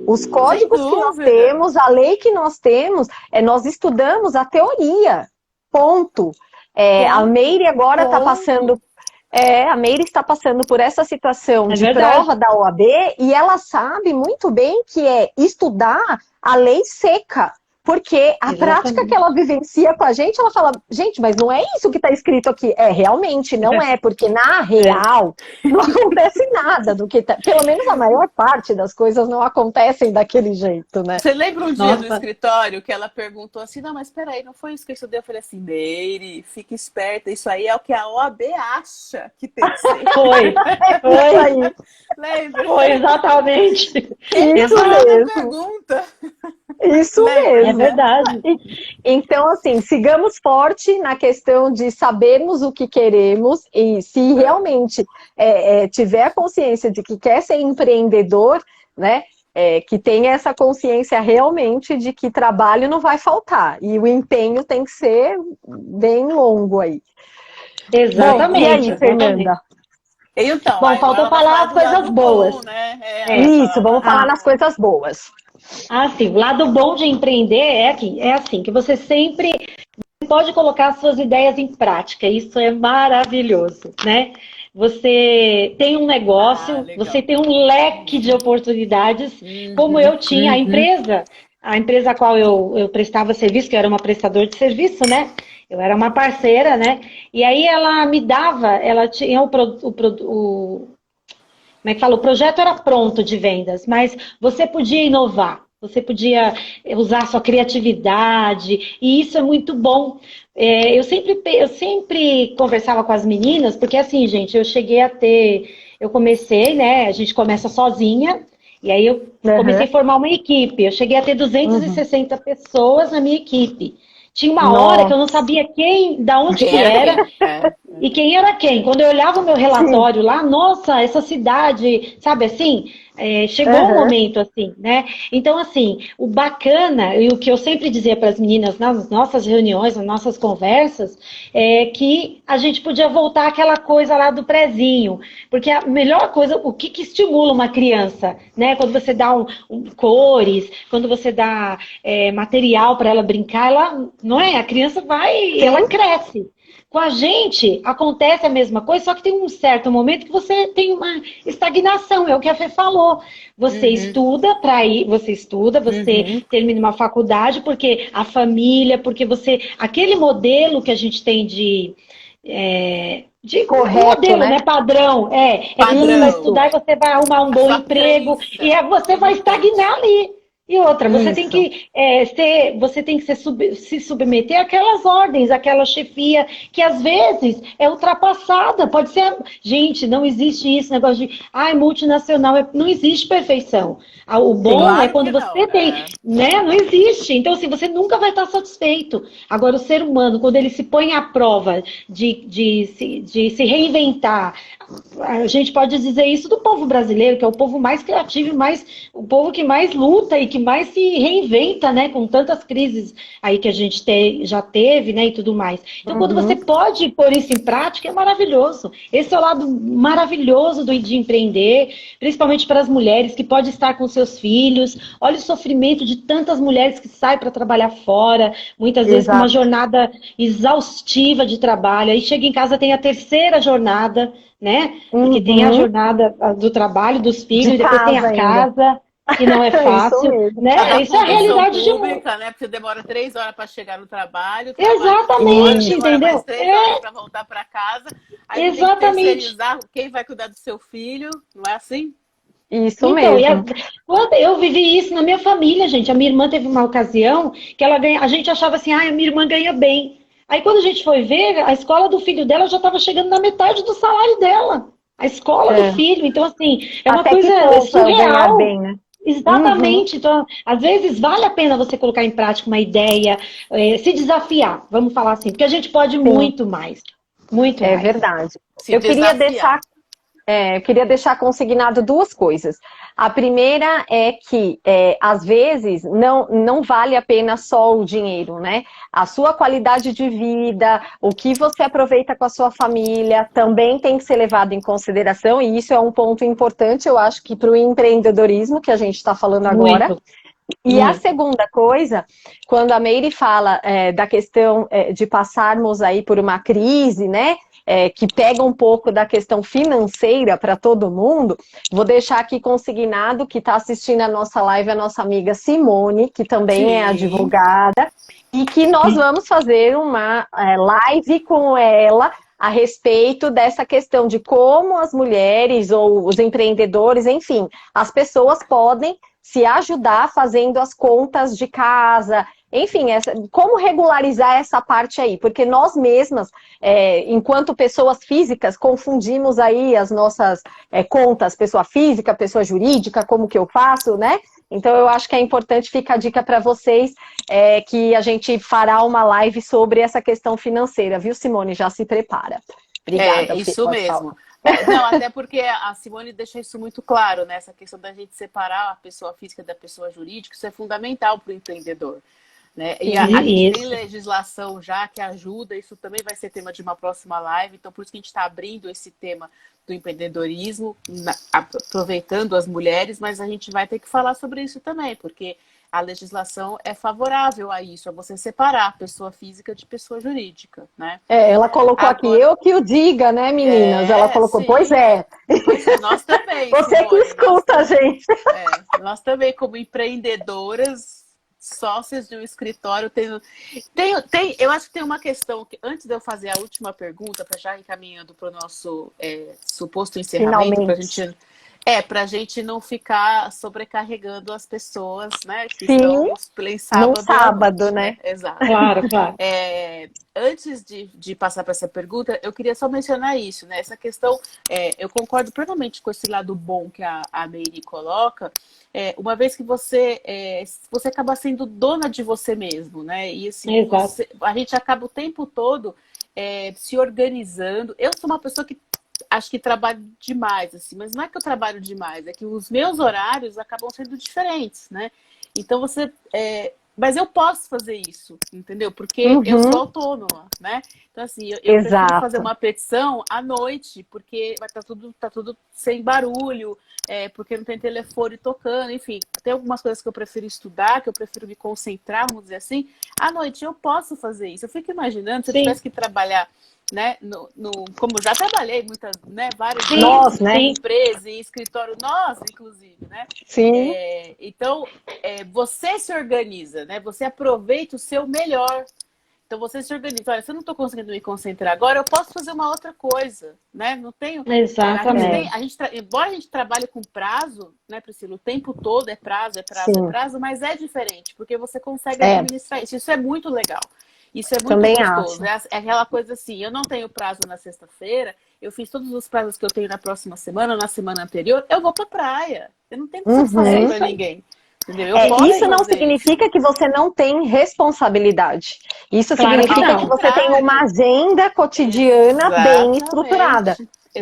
[SPEAKER 1] Os códigos que nós temos, a lei que nós temos, nós estudamos a teoria. Ponto. A Meire agora está passando... a Meire está passando por essa situação de prova da OAB e ela sabe muito bem que é estudar a lei seca. Porque a prática que ela vivencia com a gente, ela fala, gente, mas não é isso que está escrito aqui. Realmente não é, porque na real não acontece nada do que pelo menos a maior parte das coisas não acontecem daquele jeito, né?
[SPEAKER 3] Você lembra um dia no escritório que ela perguntou assim, não, mas peraí, não foi isso que eu estudei? Eu falei assim, Meire, fique esperta, isso aí é o que a OAB acha que tem que ser.
[SPEAKER 2] Foi
[SPEAKER 1] aí.
[SPEAKER 3] Lembra?
[SPEAKER 2] Foi exatamente.
[SPEAKER 1] Isso mesmo.
[SPEAKER 3] Pergunta.
[SPEAKER 1] Isso mesmo.
[SPEAKER 2] É verdade.
[SPEAKER 1] Então, assim, sigamos forte na questão de sabermos o que queremos e se realmente tiver a consciência de que quer ser empreendedor, né, que tenha essa consciência realmente de que trabalho não vai faltar e o empenho tem que ser bem longo aí.
[SPEAKER 2] Exatamente.
[SPEAKER 1] Bom, e aí, Fernanda?
[SPEAKER 3] Então,
[SPEAKER 2] bom, faltou falar as coisas boas.
[SPEAKER 3] Bom, né?
[SPEAKER 1] Isso, vamos falar nas coisas boas.
[SPEAKER 2] Sim, o lado bom de empreender é assim, que você sempre pode colocar suas ideias em prática. Isso é maravilhoso, né? Você tem um negócio, você tem um leque de oportunidades, como eu tinha. A empresa a qual eu prestava serviço, que eu era uma prestadora de serviço, né? Eu era uma parceira, né? E aí ela me dava, ela tinha como é que fala? O projeto era pronto de vendas, mas você podia inovar, você podia usar sua criatividade, e isso é muito bom. Eu sempre conversava com as meninas, porque assim, gente, eu comecei, né, a gente começa sozinha, e aí eu comecei a formar uma equipe, eu cheguei a ter 260 pessoas na minha equipe. Tinha uma hora que eu não sabia da onde que era. E quem era quem? Quando eu olhava o meu relatório lá, nossa, essa cidade, sabe assim? Chegou um momento assim, né? Então, assim, o bacana, e o que eu sempre dizia para as meninas nas nossas reuniões, nas nossas conversas, é que a gente podia voltar àquela coisa lá do prezinho. Porque a melhor coisa, o que estimula uma criança, né? Quando você dá cores, quando você dá material para ela brincar, ela, não é? A criança vai, ela cresce. Com a gente acontece a mesma coisa, só que tem um certo momento que você tem uma estagnação, é o que a Fê falou. Você estuda para ir, você termina uma faculdade, porque a família, porque você. Aquele modelo que a gente tem de
[SPEAKER 1] Correto,
[SPEAKER 2] modelo,
[SPEAKER 1] né?
[SPEAKER 2] Padrão. Que você vai estudar e você vai arrumar um bom emprego, e você vai estagnar ali. E outra, você tem que se submeter àquelas ordens, àquela chefia, que às vezes é ultrapassada. Pode ser. Gente, não existe isso, negócio de multinacional, não existe perfeição. O bom
[SPEAKER 3] Claro
[SPEAKER 2] é quando
[SPEAKER 3] que não.
[SPEAKER 2] você tem, né? Não existe. Então, assim, você nunca vai estar satisfeito. Agora, o ser humano, quando ele se põe à prova de se reinventar, a gente pode dizer isso do povo brasileiro, que é o povo mais criativo, o povo que mais luta e que mais se reinventa, né? Com tantas crises aí que a gente já teve, né? E tudo mais. Então, quando você pode pôr isso em prática, é maravilhoso. Esse é o lado maravilhoso de empreender, principalmente para as mulheres que podem estar com seus filhos. Olha o sofrimento de tantas mulheres que saem para trabalhar fora, muitas vezes com uma jornada exaustiva de trabalho. Aí chega em casa, tem a terceira jornada, né? Porque tem a jornada do trabalho, dos filhos, depois tem a casa, que não é fácil, né? Isso é a realidade de
[SPEAKER 3] pública, né? Porque demora 3 horas para chegar no trabalho.
[SPEAKER 2] Exatamente,
[SPEAKER 3] demora
[SPEAKER 2] entendeu?
[SPEAKER 3] Mais 3 horas para voltar para casa. Aí
[SPEAKER 2] Exatamente.
[SPEAKER 3] tem que terceirizar quem vai cuidar do seu filho, não é assim?
[SPEAKER 1] Isso mesmo.
[SPEAKER 2] Quando eu vivi isso na minha família, gente. A minha irmã teve uma ocasião que a gente achava assim, a minha irmã ganha bem. Aí quando a gente foi ver, a escola do filho dela já estava chegando na metade do salário dela. A escola do filho. Então, assim, é uma coisa surreal.
[SPEAKER 1] Bem, né?
[SPEAKER 2] Exatamente. Então, às vezes vale a pena você colocar em prática uma ideia, se desafiar, vamos falar assim, porque a gente pode muito mais. Muito mais.
[SPEAKER 1] É verdade. Eu queria deixar consignado duas coisas. A primeira é que, às vezes, não vale a pena só o dinheiro, né? A sua qualidade de vida, o que você aproveita com a sua família, também tem que ser levado em consideração, e isso é um ponto importante, eu acho que para o empreendedorismo que a gente está falando agora. E a segunda coisa, quando a Meire fala da questão de passarmos aí por uma crise, né? Que pega um pouco da questão financeira para todo mundo, vou deixar aqui consignado que está assistindo a nossa live a nossa amiga Simone, que também é advogada, e que nós vamos fazer uma live com ela a respeito dessa questão de como as mulheres ou os empreendedores, enfim, as pessoas podem se ajudar fazendo as contas de casa, enfim, como regularizar essa parte aí? Porque nós mesmas, enquanto pessoas físicas, confundimos aí as nossas contas, pessoa física, pessoa jurídica, como que eu faço, né? Então eu acho que é importante, fica a dica para vocês, que a gente fará uma live sobre essa questão financeira, viu, Simone? Já se prepara. Obrigada.
[SPEAKER 3] Isso mesmo. Não, até porque a Simone deixa isso muito claro, né? Essa questão da gente separar a pessoa física da pessoa jurídica, isso é fundamental para o empreendedor. Né? E a gente tem legislação já que ajuda, isso também vai ser tema de uma próxima live, então por isso que a gente está abrindo esse tema do empreendedorismo, aproveitando as mulheres, mas a gente vai ter que falar sobre isso também, porque a legislação é favorável a isso, a você separar pessoa física de pessoa jurídica, né?
[SPEAKER 1] Ela colocou aqui, eu que o diga, né, meninas? Ela colocou, sim. Pois é.
[SPEAKER 3] Pois é, nós também.
[SPEAKER 1] Você Simone, que escuta, gente.
[SPEAKER 3] Nós também, como empreendedoras, sócias de um escritório, eu acho que tem uma questão que, antes de eu fazer a última pergunta, para já encaminhando para o nosso suposto encerramento, para a gente não ficar sobrecarregando as pessoas, né? Que estão no
[SPEAKER 1] sábado, né?
[SPEAKER 3] Exato.
[SPEAKER 2] Claro.
[SPEAKER 3] Antes de passar para essa pergunta, eu queria só mencionar isso, né? Essa questão, eu concordo plenamente com esse lado bom que a Meire coloca, uma vez que você acaba sendo dona de você mesmo, né? E assim, a gente acaba o tempo todo se organizando. Eu sou uma pessoa que acho que trabalho demais, assim, mas não é que eu trabalho demais, é que os meus horários acabam sendo diferentes, né? Então mas eu posso fazer isso, entendeu? Porque eu sou autônoma, né? Então, assim, eu prefiro fazer
[SPEAKER 1] Exato.
[SPEAKER 3] uma petição à noite, porque vai estar tudo sem barulho, porque não tem telefone tocando, enfim. Tem algumas coisas que eu prefiro estudar, que eu prefiro me concentrar, vamos dizer assim. À noite eu posso fazer isso. Eu fico imaginando, se eu tivesse que trabalhar, né, como eu já trabalhei muitas, né, várias
[SPEAKER 1] Nós, né?
[SPEAKER 3] empresas e escritório, nós, inclusive, né?
[SPEAKER 1] Sim.
[SPEAKER 3] Então, você se organiza, né? Você aproveita o seu melhor. Então, você se organiza. Olha, se eu não estou conseguindo me concentrar agora, eu posso fazer uma outra coisa, né? Não tenho...
[SPEAKER 2] Exatamente.
[SPEAKER 3] Embora a gente trabalhe com prazo, né, Priscila? O tempo todo é prazo,
[SPEAKER 1] Sim.
[SPEAKER 3] mas é diferente, porque você consegue administrar isso. Isso é muito legal. Isso é muito
[SPEAKER 1] Também
[SPEAKER 3] gostoso.
[SPEAKER 1] acho.
[SPEAKER 3] É aquela coisa assim, eu não tenho prazo na sexta-feira, eu fiz todos os prazos que eu tenho na próxima semana, na semana anterior, eu vou pra praia. Eu não tenho que satisfazer pra ninguém. Entendeu?
[SPEAKER 1] Isso não significa que você não tem responsabilidade. Isso
[SPEAKER 2] Claro
[SPEAKER 1] significa que você tem uma agenda cotidiana bem estruturada.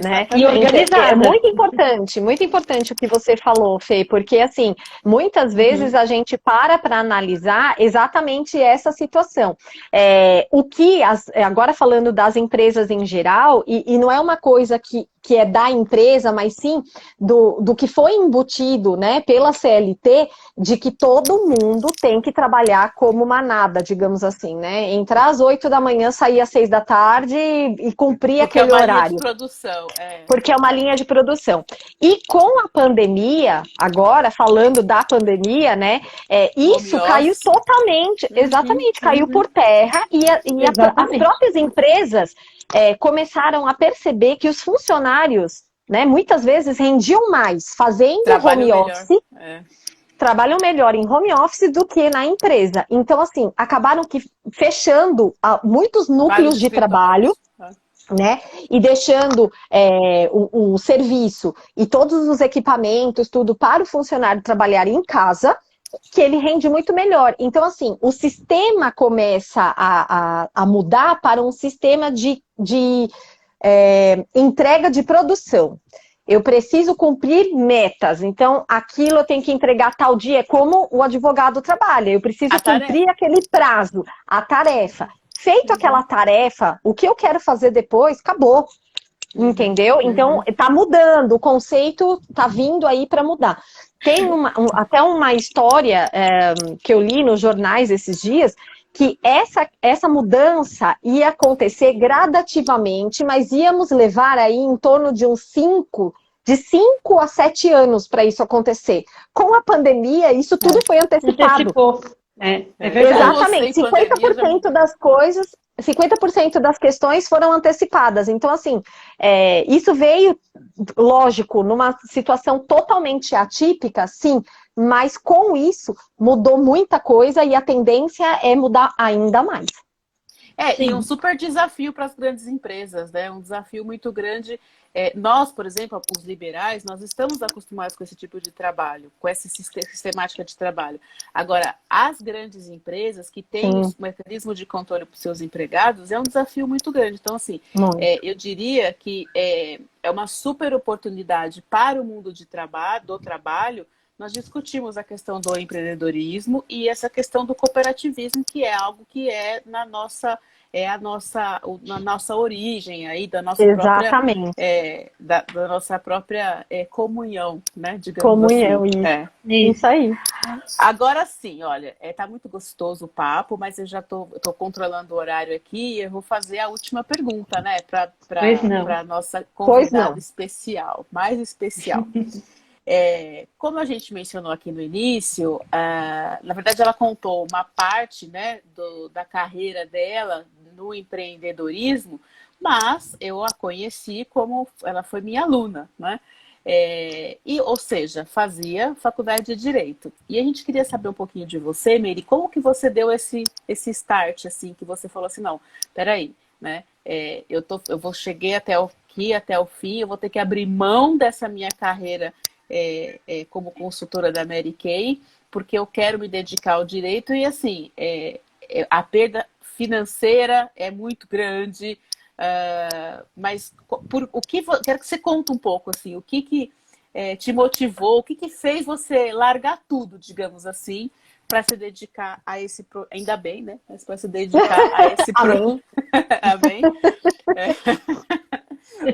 [SPEAKER 1] Né?
[SPEAKER 2] E organizada.
[SPEAKER 1] É muito importante o que você falou, Fê, porque assim, muitas vezes a gente para analisar exatamente essa situação. Agora falando das empresas em geral, e não é uma coisa que é da empresa, mas sim do que foi embutido, né, pela CLT, de que todo mundo tem que trabalhar como manada, digamos assim, né? Entrar às 8 da manhã, sair às 6 da tarde e cumprir aquele horário. Porque é uma linha de produção. E com a pandemia, agora falando da pandemia, né? Isso caiu totalmente, exatamente, caiu por terra as próprias empresas começaram a perceber que os funcionários, né, muitas vezes rendiam mais fazendo home office. Trabalham melhor em home office do que na empresa. Então, assim, acabaram fechando muitos núcleos de trabalho, né? E deixando o serviço e todos os equipamentos, tudo para o funcionário trabalhar em casa, que ele rende muito melhor. Então, assim, o sistema começa a mudar para um sistema de entrega de produção. Eu preciso cumprir metas, então aquilo eu tenho que entregar tal dia, é como o advogado trabalha, eu preciso cumprir aquele prazo, a tarefa. Feito aquela tarefa, o que eu quero fazer depois, acabou. Entendeu? Então, tá mudando, o conceito tá vindo aí para mudar. Tem até uma história que eu li nos jornais esses dias, que essa mudança ia acontecer gradativamente, mas íamos levar aí em torno de de 5 a 7 anos para isso acontecer. Com a pandemia, isso tudo foi antecipado.
[SPEAKER 2] É verdade.
[SPEAKER 1] Exatamente, 50% das coisas, 50% das questões foram antecipadas. Então, assim, isso veio, lógico, numa situação totalmente atípica, sim, mas com isso mudou muita coisa e a tendência é mudar ainda mais.
[SPEAKER 3] E um super desafio para as grandes empresas, né? Um desafio muito grande. Nós, por exemplo, os liberais, nós estamos acostumados com esse tipo de trabalho, com essa sistemática de trabalho. Agora, as grandes empresas que têm o mecanismo de controle para os seus empregados, é um desafio muito grande. Então, assim, eu diria que é uma super oportunidade para o mundo do trabalho. Nós discutimos a questão do empreendedorismo e essa questão do cooperativismo, que é algo que é na nossa origem aí, da nossa própria comunhão, né? Digamos assim.
[SPEAKER 1] Isso aí.
[SPEAKER 3] Agora sim, olha, tá muito gostoso o papo, mas eu já tô controlando o horário aqui e eu vou fazer a última pergunta, né? Para nossa convidada especial, mais especial. Como a gente mencionou aqui no início, na verdade ela contou uma parte, né, da carreira dela no empreendedorismo, mas eu a conheci como ela foi minha aluna, né? Ou seja, fazia faculdade de Direito. E a gente queria saber um pouquinho de você, Meire, como que você deu esse start, assim, que você falou assim, não, peraí, né? Cheguei até o fim, eu vou ter que abrir mão dessa minha carreira como consultora da Mary Kay, porque eu quero me dedicar ao direito e assim, a perda financeira é muito grande, mas quero que você conte um pouco, assim, o que te motivou, o que fez você largar tudo, digamos assim, para se dedicar a esse ainda bem, né? Mas para se dedicar a esse
[SPEAKER 1] Amém.
[SPEAKER 3] Amém.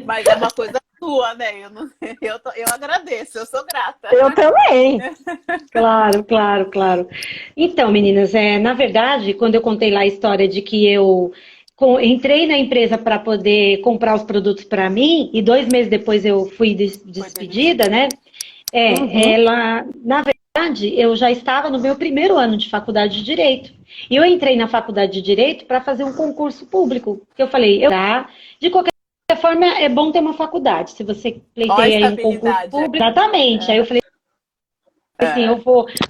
[SPEAKER 3] Mas é uma coisa sua, né? Eu agradeço, eu sou grata.
[SPEAKER 1] Eu também.
[SPEAKER 2] Claro, claro, claro. Então, meninas, na verdade, quando eu contei lá a história de que eu entrei na empresa para poder comprar os produtos para mim e 2 meses depois eu fui despedida, né?
[SPEAKER 1] Uhum.
[SPEAKER 2] Ela, na verdade, eu já estava no meu primeiro ano de faculdade de Direito. E eu entrei na faculdade de Direito para fazer um concurso público. Que eu falei, de qualquer forma, é bom ter uma faculdade. Se você
[SPEAKER 3] Ó a
[SPEAKER 2] pleiteia aí um concurso
[SPEAKER 3] estabilidade
[SPEAKER 2] público,
[SPEAKER 3] aqui.
[SPEAKER 2] exatamente. Aí eu falei assim,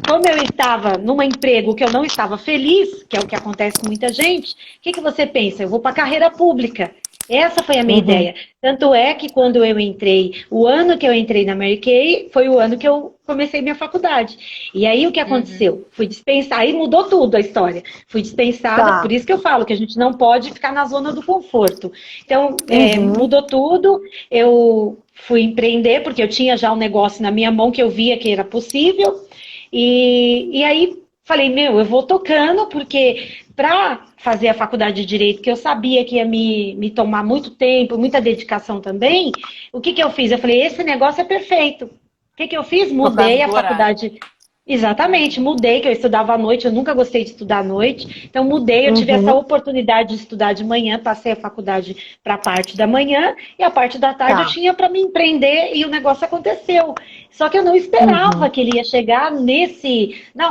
[SPEAKER 2] como eu estava num emprego que eu não estava feliz, que é o que acontece com muita gente, o que você pensa? Eu vou para a carreira pública. Essa foi a minha
[SPEAKER 1] Uhum.
[SPEAKER 2] ideia. Tanto é que quando eu entrei, o ano que eu entrei na Mary Kay, foi o ano que eu comecei minha faculdade. E aí o que aconteceu? Fui dispensada, aí mudou tudo a história. Fui dispensada, por
[SPEAKER 1] Tá.
[SPEAKER 2] isso que eu falo que a gente não pode ficar na zona do conforto. Então,
[SPEAKER 1] Uhum.
[SPEAKER 2] mudou tudo, eu fui empreender, porque eu tinha já um negócio na minha mão que eu via que era possível. E aí falei, eu vou tocando, porque para fazer a faculdade de Direito, que eu sabia que ia me tomar muito tempo, muita dedicação também, o que eu fiz? Eu falei, esse negócio é perfeito. O que eu fiz?
[SPEAKER 3] Por causa
[SPEAKER 2] Mudei a
[SPEAKER 3] do horário.
[SPEAKER 2] faculdade. Exatamente, mudei, que eu estudava à noite, eu nunca gostei de estudar à noite, então mudei, eu tive essa
[SPEAKER 1] Uhum.
[SPEAKER 2] oportunidade de estudar de manhã, passei a faculdade para a parte da manhã, e a parte da tarde eu
[SPEAKER 1] Tá.
[SPEAKER 2] tinha para me empreender, e o negócio aconteceu. Só que eu não esperava
[SPEAKER 1] Uhum.
[SPEAKER 2] que ele ia chegar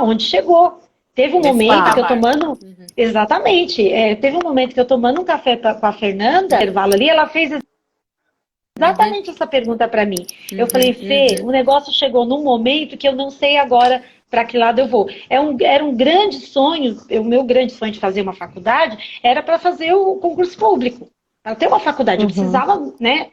[SPEAKER 2] onde chegou. Teve um
[SPEAKER 3] Nesse
[SPEAKER 2] momento que eu
[SPEAKER 3] patamar.
[SPEAKER 2] tomando, exatamente, teve um momento que eu tomando um café com a Fernanda, intervalo ali, ela fez
[SPEAKER 3] Uhum,
[SPEAKER 2] exatamente essa pergunta para mim. Eu falei,
[SPEAKER 3] uhum,
[SPEAKER 2] Fê,
[SPEAKER 3] uhum.
[SPEAKER 2] o negócio chegou num momento que eu não sei agora para que lado eu vou. Era um grande sonho, o meu grande sonho de fazer uma faculdade era para fazer o concurso público. Para ter uma faculdade, eu
[SPEAKER 1] Uhum.
[SPEAKER 2] precisava, né?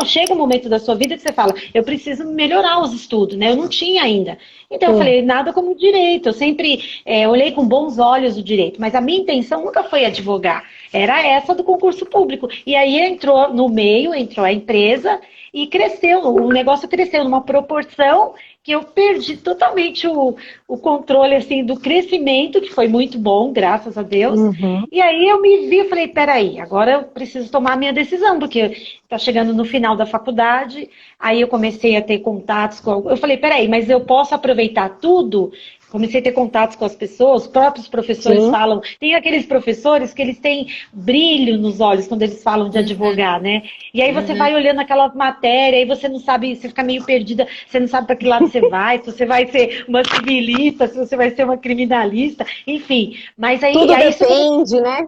[SPEAKER 2] Chega um momento da sua vida que você fala, eu preciso melhorar os estudos, né? Eu não tinha ainda. Então eu
[SPEAKER 1] Sim.
[SPEAKER 2] falei, nada como direito. Eu sempre olhei com bons olhos o direito, mas a minha intenção nunca foi advogar. Era essa do concurso público. E aí entrou no meio, entrou a empresa e cresceu, o negócio cresceu numa proporção que eu perdi totalmente o controle assim do crescimento, que foi muito bom, graças a Deus.
[SPEAKER 1] Uhum.
[SPEAKER 2] E aí eu me vi e falei, peraí, agora eu preciso tomar a minha decisão, porque está chegando no final da faculdade, aí eu comecei a ter contatos com... Eu falei, peraí, mas eu posso aproveitar tudo? Comecei a ter contatos com as pessoas, os próprios professores
[SPEAKER 1] Sim.
[SPEAKER 2] falam, tem aqueles professores que eles têm brilho nos olhos quando eles falam de
[SPEAKER 3] Uhum,
[SPEAKER 2] advogar, né? E aí você
[SPEAKER 3] uhum.
[SPEAKER 2] vai olhando aquela matéria, aí você não sabe, você fica meio perdida, você não sabe para que lado você vai, se você vai ser uma civilista, se você vai ser uma criminalista, enfim. Mas
[SPEAKER 1] Tudo
[SPEAKER 2] aí isso
[SPEAKER 1] depende, né?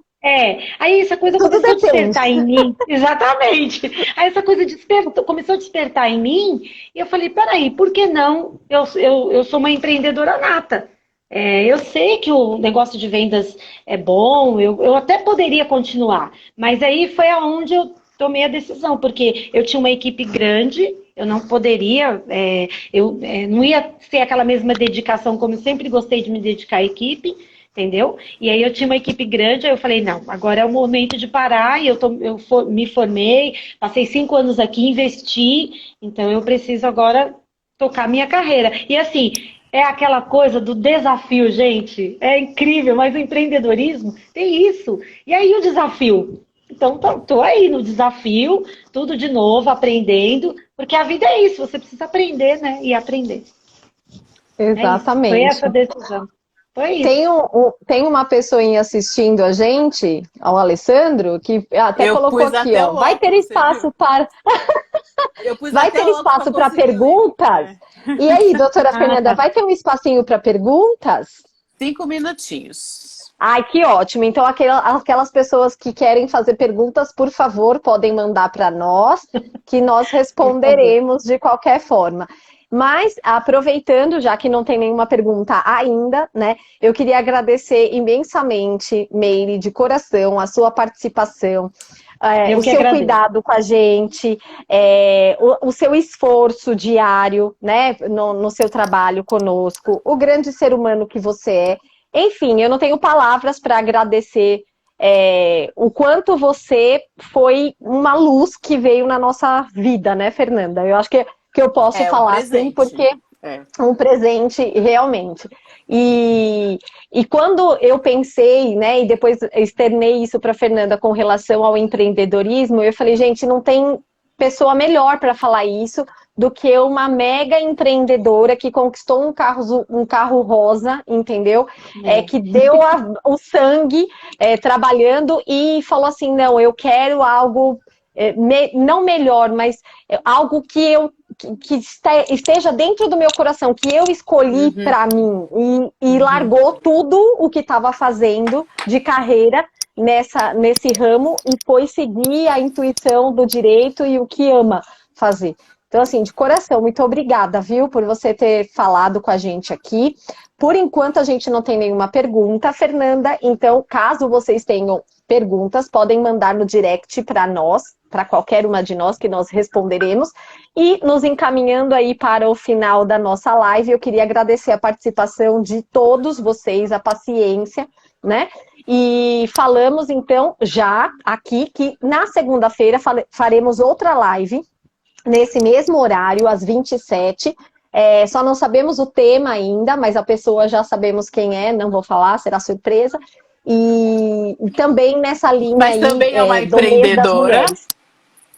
[SPEAKER 2] aí essa coisa
[SPEAKER 1] Tudo
[SPEAKER 2] começou a
[SPEAKER 1] depende.
[SPEAKER 2] despertar em mim, exatamente. Aí essa coisa começou a despertar em mim, e eu falei, peraí, por que não? Eu sou uma empreendedora nata. Eu sei que o negócio de vendas é bom, eu até poderia continuar, mas aí foi aonde eu tomei a decisão, porque eu tinha uma equipe grande, eu não poderia, não ia ser aquela mesma dedicação como eu sempre gostei de me dedicar à equipe, entendeu? E aí eu tinha uma equipe grande, aí eu falei, não, agora é o momento de parar, e me formei, passei 5 anos aqui, investi, então eu preciso agora tocar minha carreira. E assim, é aquela coisa do desafio, gente, é incrível, mas o empreendedorismo tem isso. E aí o desafio? Então, tô aí no desafio, tudo de novo, aprendendo, porque a vida é isso, você precisa aprender, né? E aprender. É isso. Foi essa a
[SPEAKER 1] Exatamente.
[SPEAKER 2] decisão. Foi
[SPEAKER 1] Tem,
[SPEAKER 2] isso.
[SPEAKER 1] tem uma pessoinha assistindo a gente, ao Alessandro, que até
[SPEAKER 3] Eu
[SPEAKER 1] colocou
[SPEAKER 3] pus
[SPEAKER 1] aqui,
[SPEAKER 3] até
[SPEAKER 1] ó.
[SPEAKER 3] o óculos, você viu?
[SPEAKER 1] Vai
[SPEAKER 3] Eu pus
[SPEAKER 1] ter
[SPEAKER 3] até o óculos para
[SPEAKER 1] espaço para
[SPEAKER 3] conseguir ler.
[SPEAKER 1] perguntas?
[SPEAKER 3] É.
[SPEAKER 1] E aí, doutora
[SPEAKER 2] Ah,
[SPEAKER 1] Fernanda,
[SPEAKER 2] tá.
[SPEAKER 1] vai ter um espacinho para perguntas?
[SPEAKER 3] 5 minutinhos.
[SPEAKER 1] Ai, que ótimo. Então, aquelas pessoas que querem fazer perguntas, por favor, podem mandar para nós, que nós
[SPEAKER 2] Por favor.
[SPEAKER 1] responderemos de qualquer forma. Mas, aproveitando, já que não tem nenhuma pergunta ainda, né, eu queria agradecer imensamente, Meire, de coração, a sua participação,
[SPEAKER 2] Eu
[SPEAKER 1] o
[SPEAKER 2] que
[SPEAKER 1] seu
[SPEAKER 2] agradeço.
[SPEAKER 1] cuidado com a gente, o seu esforço diário, né, no seu trabalho conosco, o grande ser humano que você é. Enfim, eu não tenho palavras para agradecer o quanto você foi uma luz que veio na nossa vida, né, Fernanda? Eu acho que eu posso falar assim, porque é um presente realmente. E quando eu pensei, né, e depois externei isso para Fernanda com relação ao empreendedorismo, eu falei, gente, não tem pessoa melhor para falar isso do que uma mega empreendedora que conquistou um carro rosa, entendeu? Que deu o sangue trabalhando e falou assim, não, eu quero algo, não melhor, mas algo que esteja dentro do meu coração, que eu escolhi para mim, e largou tudo o que estava fazendo de carreira nesse ramo e foi seguir a intuição do direito e o que ama fazer. Então, assim, de coração, muito obrigada, viu, por você ter falado com a gente aqui. Por enquanto, a gente não tem nenhuma pergunta, Fernanda. Então, caso vocês tenham perguntas, podem mandar no direct para nós, para qualquer uma de nós, que nós responderemos. E nos encaminhando aí para o final da nossa live, eu queria agradecer a participação de todos vocês, a paciência, né? E falamos, então, já aqui, que na segunda-feira faremos outra live, nesse mesmo horário, às 27. Só não sabemos o tema ainda, mas a pessoa já sabemos quem é, não vou falar, será surpresa. E também nessa linha
[SPEAKER 3] mas
[SPEAKER 1] aí,
[SPEAKER 3] também é uma
[SPEAKER 1] do mês das
[SPEAKER 3] empreendedora.
[SPEAKER 1] mulheres.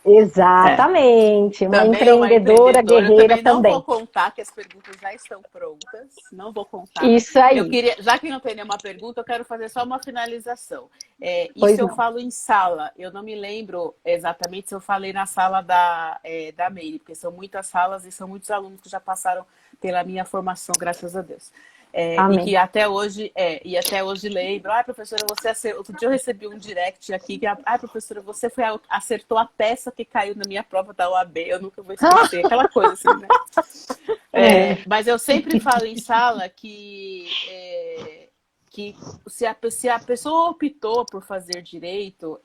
[SPEAKER 1] Exatamente, uma
[SPEAKER 3] Também
[SPEAKER 1] empreendedora guerreira
[SPEAKER 3] eu também. Não
[SPEAKER 1] também.
[SPEAKER 3] vou contar, que as perguntas já estão prontas. Não vou contar.
[SPEAKER 1] Isso aí.
[SPEAKER 3] Eu queria, já que não tem nenhuma pergunta, eu quero fazer só uma finalização.
[SPEAKER 1] Pois
[SPEAKER 3] Eu
[SPEAKER 1] não.
[SPEAKER 3] falo em sala. Eu não me lembro exatamente se eu falei na sala da Meire, porque são muitas salas e são muitos alunos que já passaram pela minha formação, graças a Deus. E que até hoje lembro, professora, você acertou. Outro dia eu recebi um direct aqui que, professora, você acertou a peça que caiu na minha prova da OAB, eu nunca vou esquecer, aquela coisa assim, né? Mas eu sempre falo em sala que se a pessoa optou por fazer direito,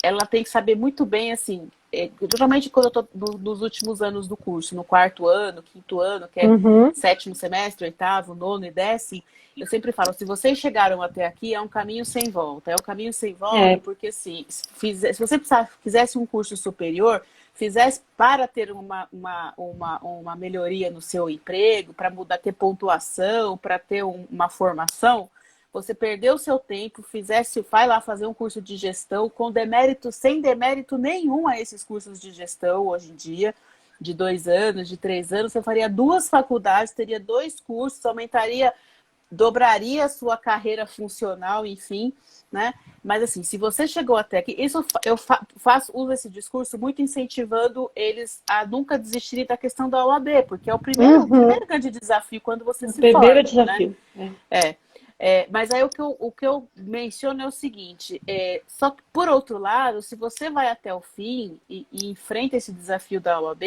[SPEAKER 3] ela tem que saber muito bem, assim, geralmente quando eu estou nos últimos anos do curso, no 4º ano, 5º ano, que é 7º semestre, 8º, 9º e 10º, eu sempre falo, se vocês chegaram até aqui, é um caminho sem volta. É um caminho sem volta porque, assim, se você fizesse um curso superior, fizesse para ter uma melhoria no seu emprego, para ter pontuação, para ter uma formação, você perdeu o seu tempo, vai lá fazer um curso de gestão com demérito, sem demérito nenhum a esses cursos de gestão hoje em dia, de 2 anos, de 3 anos, você faria 2 faculdades, teria 2 cursos, dobraria a sua carreira funcional, enfim, né? Mas assim, se você chegou até aqui, eu uso esse discurso muito incentivando eles a nunca desistirem da questão da OAB, porque é o primeiro grande desafio quando você se forma. Primeiro desafio. Né? Mas aí o que eu menciono é o seguinte, só que por outro lado, se você vai até o fim e enfrenta esse desafio da OAB,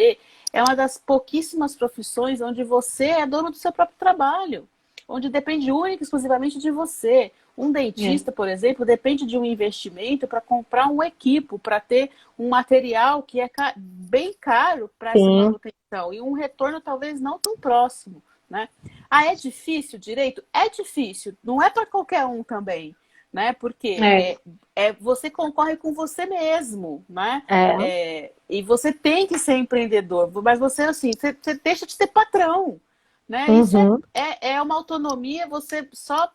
[SPEAKER 3] é uma das pouquíssimas profissões onde você é dono do seu próprio trabalho, onde depende única e exclusivamente de você. Um dentista, por exemplo, depende de um investimento para comprar um equipo, para ter um material que é bem caro para essa manutenção e um retorno talvez não tão próximo. Né? É difícil direito? É difícil, não é para qualquer um também, né? Porque você concorre com você mesmo, né? E você tem que ser empreendedor, mas você assim, você deixa de ser patrão, né? Isso é uma autonomia, você só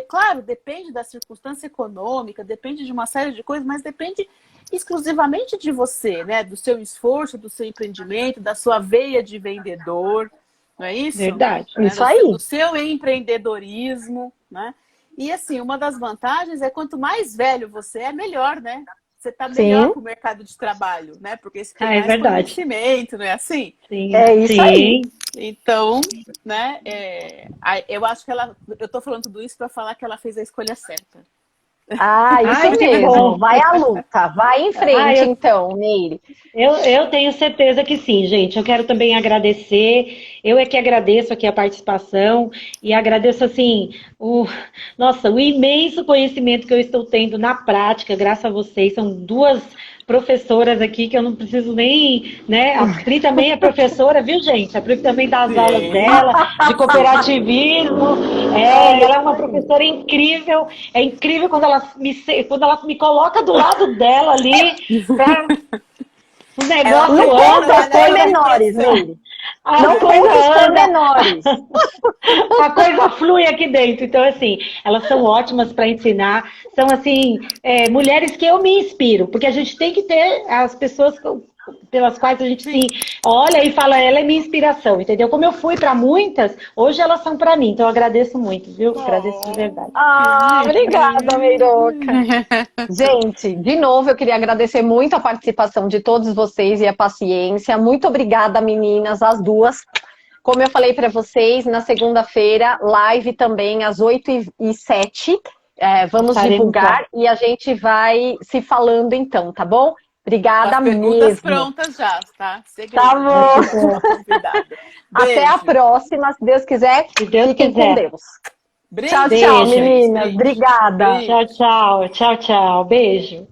[SPEAKER 3] claro, depende da circunstância econômica, depende de uma série de coisas, mas depende exclusivamente de você, né? Do seu esforço, do seu empreendimento, da sua veia de vendedor. Não é isso?
[SPEAKER 1] Verdade.
[SPEAKER 3] Né?
[SPEAKER 1] Isso aí.
[SPEAKER 3] Do seu empreendedorismo, né? E assim, uma das vantagens é quanto mais velho você é, melhor, né? Você está melhor para o mercado de trabalho, né? Porque você tem mais conhecimento, não é assim?
[SPEAKER 1] Sim. É isso aí.
[SPEAKER 3] Então, né? Eu acho que eu estou falando tudo isso para falar que ela fez a escolha certa.
[SPEAKER 1] Isso mesmo. Vai à luta. Vai em frente, então, Meire.
[SPEAKER 2] Eu tenho certeza que sim, gente. Eu quero também agradecer. Eu é que agradeço aqui a participação e agradeço, assim, o imenso conhecimento que eu estou tendo na prática, graças a vocês. São duas professoras aqui, que eu não preciso nem, né? A Pri também é professora, viu, gente? A Pri também dá as aulas dela, de cooperativismo. E ela é uma professora incrível. É incrível quando ela me coloca do lado dela ali, pra... O negócio
[SPEAKER 1] não
[SPEAKER 2] anda,
[SPEAKER 1] conta pormenores, Meire. Não
[SPEAKER 2] coisa
[SPEAKER 1] conta os
[SPEAKER 2] anda,
[SPEAKER 1] pormenores.
[SPEAKER 2] a coisa flui aqui dentro. Então, assim, elas são ótimas para ensinar. São, assim, mulheres que eu me inspiro. Porque a gente tem que ter as pessoas pelas quais a gente se olha e fala, ela é minha inspiração, entendeu? Como eu fui para muitas, hoje elas são para mim. Então, eu agradeço muito, viu? Agradeço de verdade.
[SPEAKER 1] Obrigada, Meiroca. Gente, de novo, eu queria agradecer muito a participação de todos vocês e a paciência. Muito obrigada, meninas, as duas. Como eu falei para vocês, na segunda-feira, live também às 8h07. Vamos divulgar e a gente vai se falando então, tá bom? Obrigada mesmo.
[SPEAKER 3] As perguntas prontas já, tá? Segredo.
[SPEAKER 1] Tá bom. Até a próxima, se Deus quiser.
[SPEAKER 2] Se Deus
[SPEAKER 1] Fiquem
[SPEAKER 2] quiser.
[SPEAKER 1] com Deus.
[SPEAKER 3] Beijo.
[SPEAKER 1] Tchau, tchau, meninas. Obrigada.
[SPEAKER 2] Tchau, tchau. Tchau, tchau. Beijo.